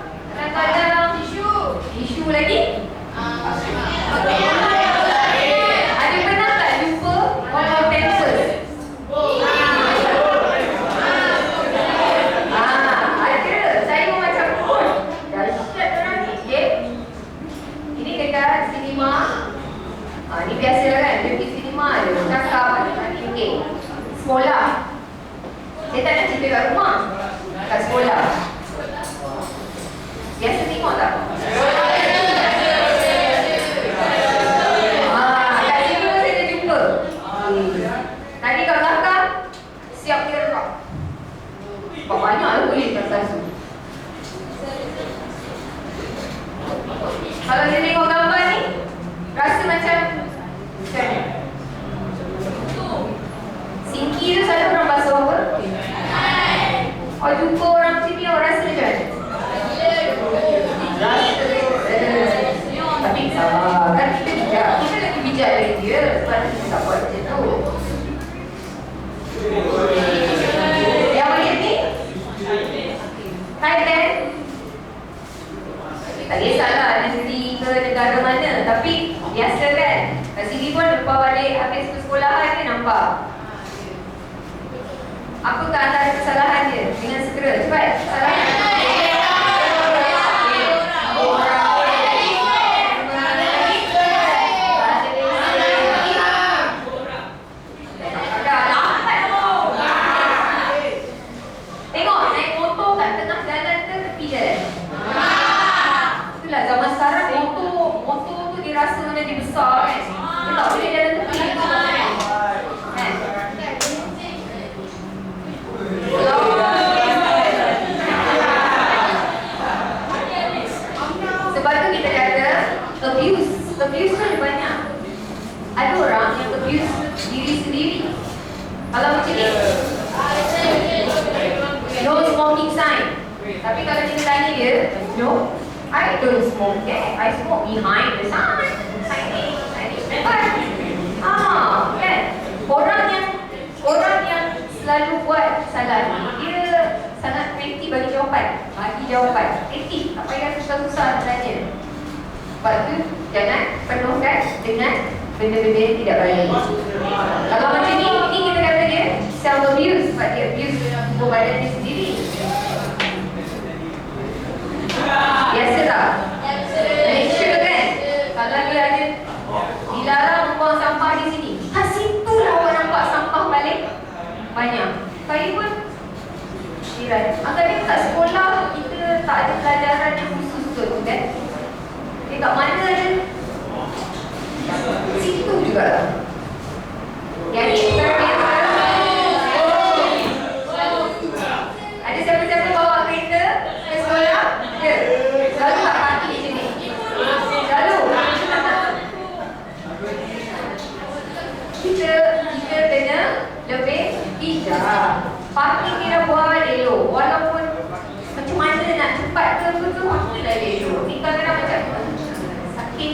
Kadang-kadang tisu lagi. Ada pernah tak jumpa orang Pampers? Ada. Saya pun macam pun dahsyat orang ni. Okay. Ini dekat sinema. Ni biasalah kan, dia pergi sinema je. Cakap RM5. Sekolah. Saya tak nak cerita kat rumah. Kat sekolah. Biasa tengok tak? Kat sini pun saya dah jumpa. Tadi kat belakang, siap dia rock. Banyak lah boleh kat sasu. Kalau dia tengok gambar ni, rasa macam ni. Singki tu selalu orang basuh apa? Jumpa orang sini, orang rasa macam mana? Tapi kan kita bijak. Kita lagi bijak dari dia. Sebab kita tak buat macam tu. Yang macam ni, Thailand. Tak kisahlah negeri ke negara mana. Tapi biasa kan, kat sini pun lepas balik habis persekolahan dia nampak. Apakah antara kesalahan dia? Dengan segera, cepat. Kesalahan. Tengok, naik motor kat tengah jalan ke tepi jalan? Itulah zaman sekarang motor tu dia rasa mana dia besar kan. Dia tak boleh jalan tepi. Sebab tu kita kata abuse tu ada banyak. Ada orang yang abuse diri sendiri. Kalau macam ni, no smoking sign. Tapi kalau kita tanya dia, no, I don't smoke. I smoke behind the sign. Kan? Orang yang selalu buat salah ni, dia sangat kreatif bagi jawapan. Kreatif, tak payah susah-susah nak tanya. Sebab tu, jangan penuhkan dengan benda-benda yang tidak baik. Kalau macam ni kita kata dia self-abuse. Sebab dia abuse tubuh badan dia sendiri. Biasa tak? Malaysia kan? Kalau dia ada dilarang membuang sampah di sini, situlah awak nampak sampah balik banyak. Saya pun agaknya kat sekolah kita tak ada pelajaran yang khusus tu kan? Kat mana ada? Situ juga lah. Yang ni ada siapa-siapa bawa kereta ke sekolah? Ya. Selalu tak parking macam ni. Selalu. Kita kena lebih bijak. Parking ni dah buat elok. Walaupun macam mana nak cepat ke tu aku dah elok. Ni kadang-kadang macam sakit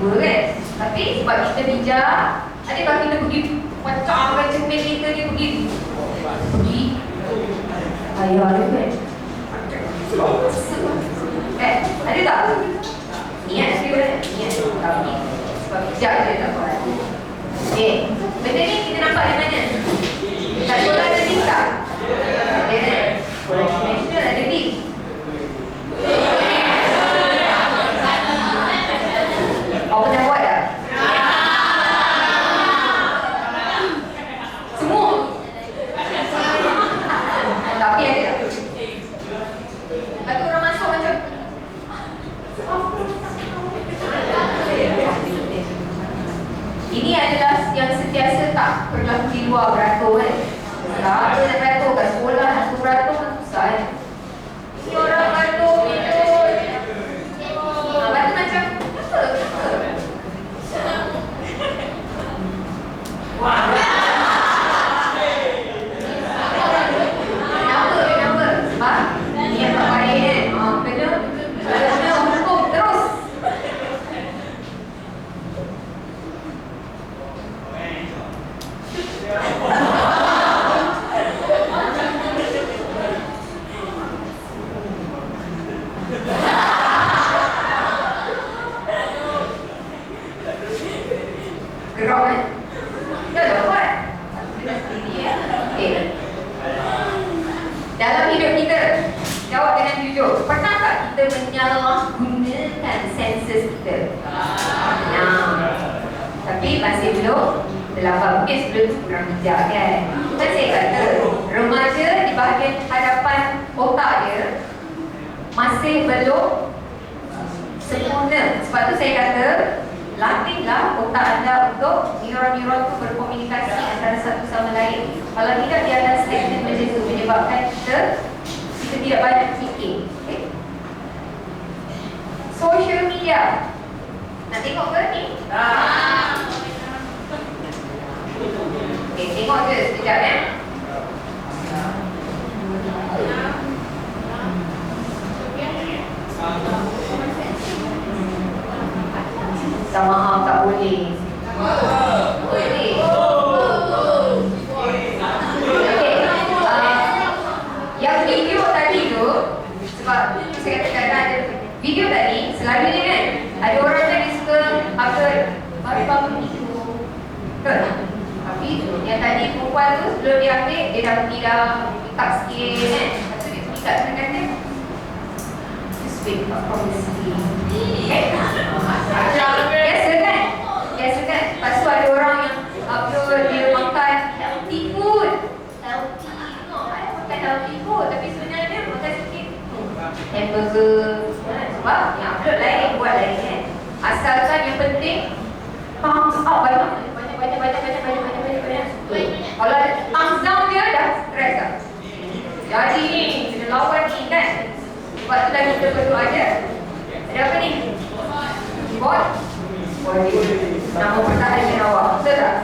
dua kan. Tapi sebab kita bijak, adakah kita pergi pecahkan cermin kita ni pergi ayah dia kan. Ada tak? Niat dia kan? Niat. Tapi sebab bijak dia tak buat. Benda ni kita nampak di mana? Kat sekolah ada lift tak? Ada kan? Sekolah international ada lift. Awak pernah buat tak? Semua? Tapi ada tak? Lepas tu orang masuk macam ini adalah yang sentiasa tak berlaku di luar beratur kan. Tak nak beratur kat sekolah, nak beratur kan susah kan. Ini orang beratur minum. Lepas tu macam Kenapa? Sebab ni yang tak baik kan. Kena hukum terus. Gerak kan? Dah dapat. Kena sendiri ya. Okay. Dalam hidup kita, jawab dengan jujur. Pernah tak kita menyalahgunakan senses kita? Tapi masih belum terlambat. Mungkin sebelum tu kurang bijak kan. Kan saya kata, remaja di bahagian hadapan otak dia masih belum sempurna. Sebab tu saya kata, latihlah otak anda untuk neuron-neuron itu berkomunikasi antara satu sama lain. Kalau tidak, dia akan stagnant macam itu, menyebabkan kita tidak banyak fikir. Okay? Social media. Nak tengok ke ni? Okay, tengok je sekejap ya. Tak maaf, tak boleh. Boleh. Okay. Yang video tadi tu, sebab saya katakan ada video tadi, selalunya kan ada orang yang suka upload baru-baru itu. Tapi yang tadi perempuan tu sebelum dia ambil, dia dah pergi dah pick up sikit kan. Lepas tu dia pergi kat sana kata, just wait for me sikit. Biasa kan? Biasa kan? Lepas tu ada orang yang upload dia makan healthy food. Healthy, I makan healthy food. Tapi sebenarnya dia makan sikit hamburger. Sebab yang upload lain, buat lain kan. Asalkan yang penting thumbs up banyak. Kalau ada thumbs down dia dah stress dah. Jadi ni, kena lawan ni kan. Sebab tu dah kita berdoa je. Ada apa ni? Bot? Nama pertahanan awak, betul tak?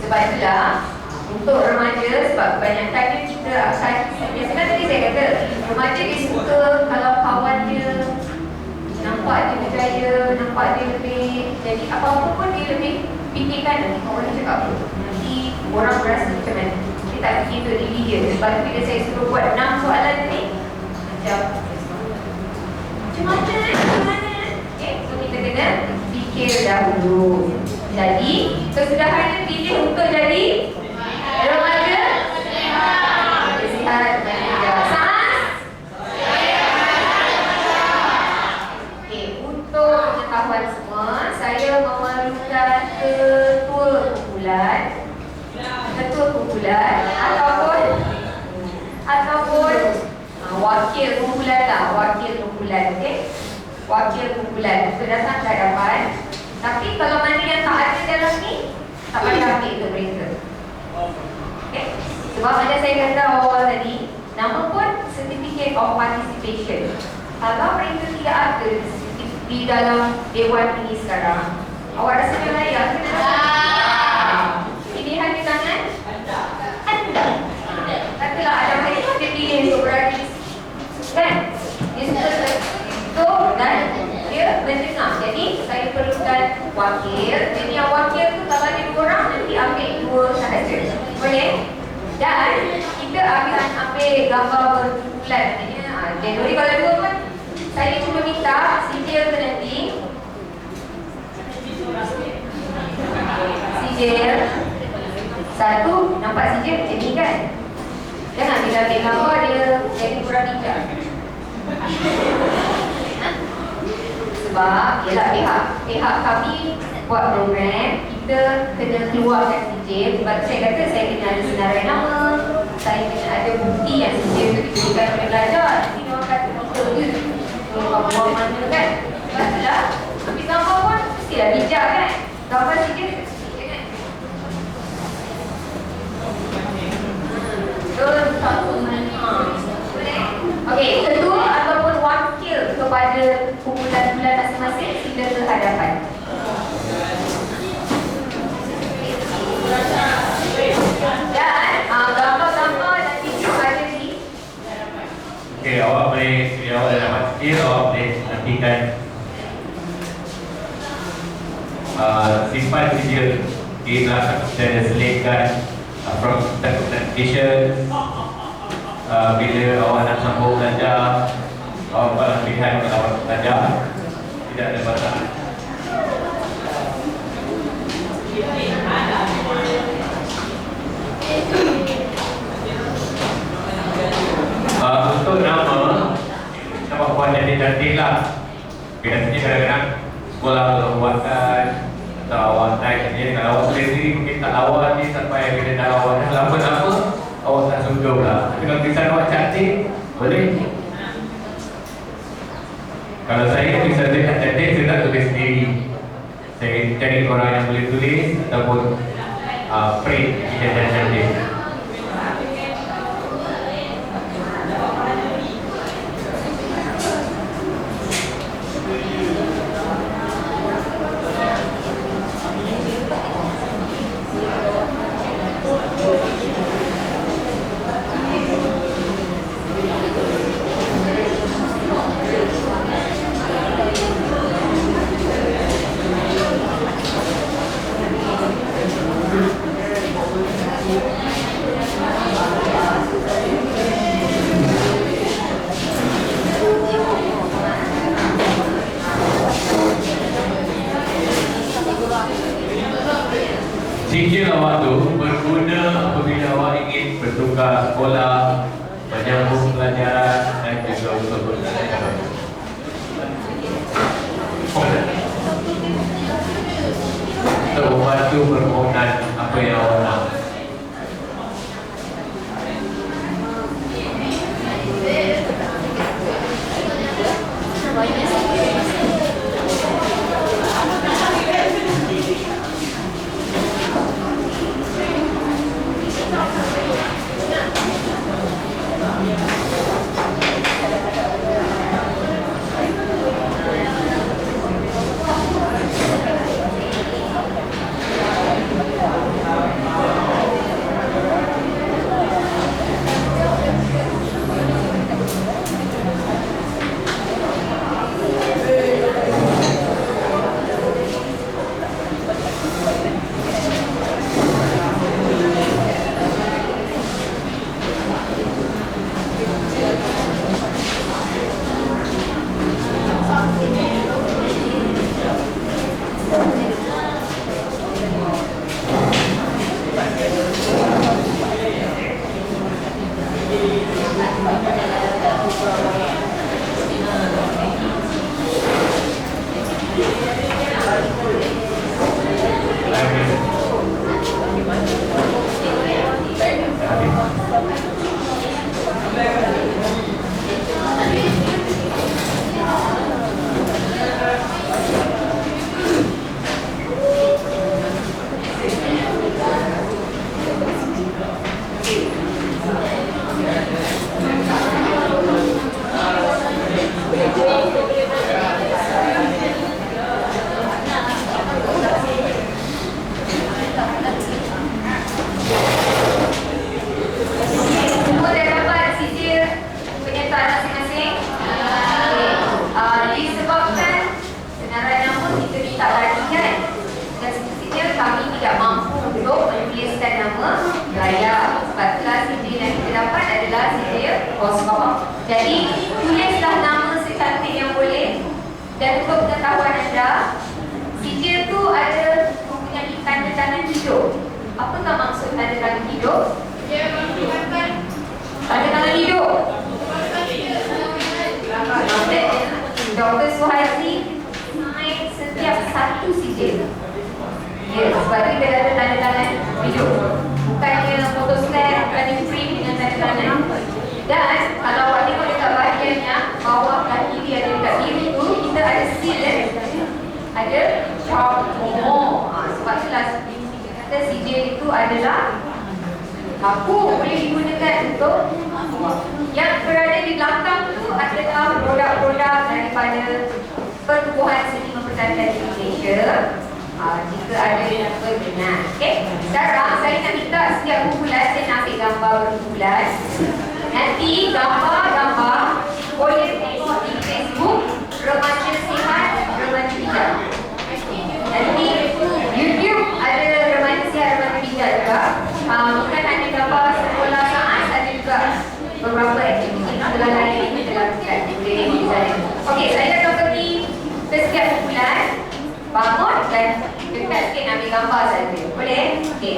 Sebab itulah untuk remaja, sebab kebanyakannya kita akan, biasanya tadi saya kata remaja dia suka kalau kawan dia nampak dia berjaya, nampak dia lebih, jadi apa-apa pun dia lebih fikirkan nanti kawan dia cakap apa, nanti orang berasa macam mana. Dia tak fikir untuk diri dia. Sebab tu bila saya suruh buat 6 soalan ni, macam mana? Okay, so kita kena fikir dahulu. Jadi, kesudahannya pilih untuk jadi remaja sihat dan bijak. Sains? Okay, untuk pengetahuan semua, saya memerlukan ketua kumpulan ataupun wakil kumpulan lah, okey? Wakil kumpulan untuk datang ke hadapan. Tapi kalau mana yang tak ada dalam ni, tak payah ambil untuk mereka. Okay? Sebab macam saya kata awal tadi, nama pun Certificate of Participation. Kalau mereka tidak ada di dalam dewan ini sekarang, awak rasa macam mana ya? Pilihan di tangan anda. Katalah ada mereka dia pilih untuk berada di sini, kan? Dia suka itu dan dia jadi saya perlukan wakil. Jadi yang wakil tu kalau ada 2 orang nanti ambil 2 sahaja. Boleh? Dan kita ambil gambar berkumpulan. Jadi kalau 2 pun saya cuma minta sijil tu nanti. Sijil 1, nampak sijil macam ni kan? Jangan bila ambil gambar dia jadi kurang bijak. Sebab ialah pihak kami buat program, kita kena keluarkan sijil. Sebab saya kata saya kena ada senarai nama, saya kena ada bukti yang sijil itu diberikan oleh pelajar. Nanti orang kata betul je buang mana kan. Sebab itulah ambil gambar pun mestilah bijak kan. Gambar sijil kan. Okey, ketua ataupun wakil kepada kumpulan bulan masing-masing sila ke hadapan. Dan gambar-gambar nanti ada di.
Okey, awak boleh awak dah dapat skill, awak boleh nantikan simpan sijil di belakang dan selitkan from presentation. Bila awak nak sambung belajar, awak buat pilihan kalau awak belajar, tidak ada masalah. Untuk nama, nama buat cantik-cantik lah. Biasanya kadang-kadang sekolah buatkan atau awak naik sendiri. Kalau awak sendiri mungkin tak lawan ni sampai bila dah lawan dah lama-lama awak tak sungguh lah. Tapi kalau tulisan awak cantik, boleh. Kalau saya tulisan saya cantik, saya tak tulis sendiri. Saya cari orang yang boleh tulis ataupun print yang cantik. Sijil awak tu berguna apabila awak ingin bertukar sekolah, menyambung pelajaran dan juga untuk berjalan. Untuk membantu permohonan apa yang awak nak.
kosong. Jadi tulislah nama secantik yang boleh. Dan untuk pengetahuan anda, sijil tu ada mempunyai tanda tangan hidup. Apakah maksud tanda tangan hidup? Tanda tangan hidup. Dr. Suhaisi sign setiap satu sijil. Ya, sebab dia ada tanda tangan hidup. Bukannya photostat, bukannya print dengan tanda tangan. Dan kalau awak tengok dekat bahagiannya, bawah belah kiri ada dekat kiri tu, kita ada seal. Ada chalk homo. Sebab itulah kata sijil itu adalah aku boleh digunakan untuk yang berada di belakang tu adalah produk-produk daripada Pertubuhan Seni Mempertahankan Indonesia. Jika ada yang berkenan. Okay. Sekarang saya nak minta setiap kumpulan saya nak ambil gambar berkumpulan. Nanti gambar-gambar boleh tengok di Facebook Remaja Sihat, Remaja Bijak. Nanti YouTube ada Remaja Sihat, Remaja Bijak juga. Bukan hanya gambar sekolah sains, ada juga beberapa aktiviti sekolah lain yang kita lakukan. Okey, saya akan pergi ke setiap kumpulan, bangun dan dekat sikit ambil gambar saja. Boleh? Okey.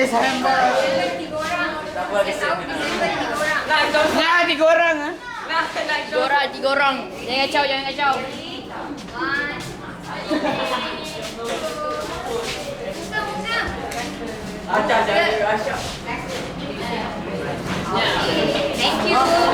Desember.
Tiga orang. Set out Desember 3 orang.
Nah, 3 orang ah.
Tiga orang. Jangan kacau, jangan kacau.
One.
Acah.
Thank you.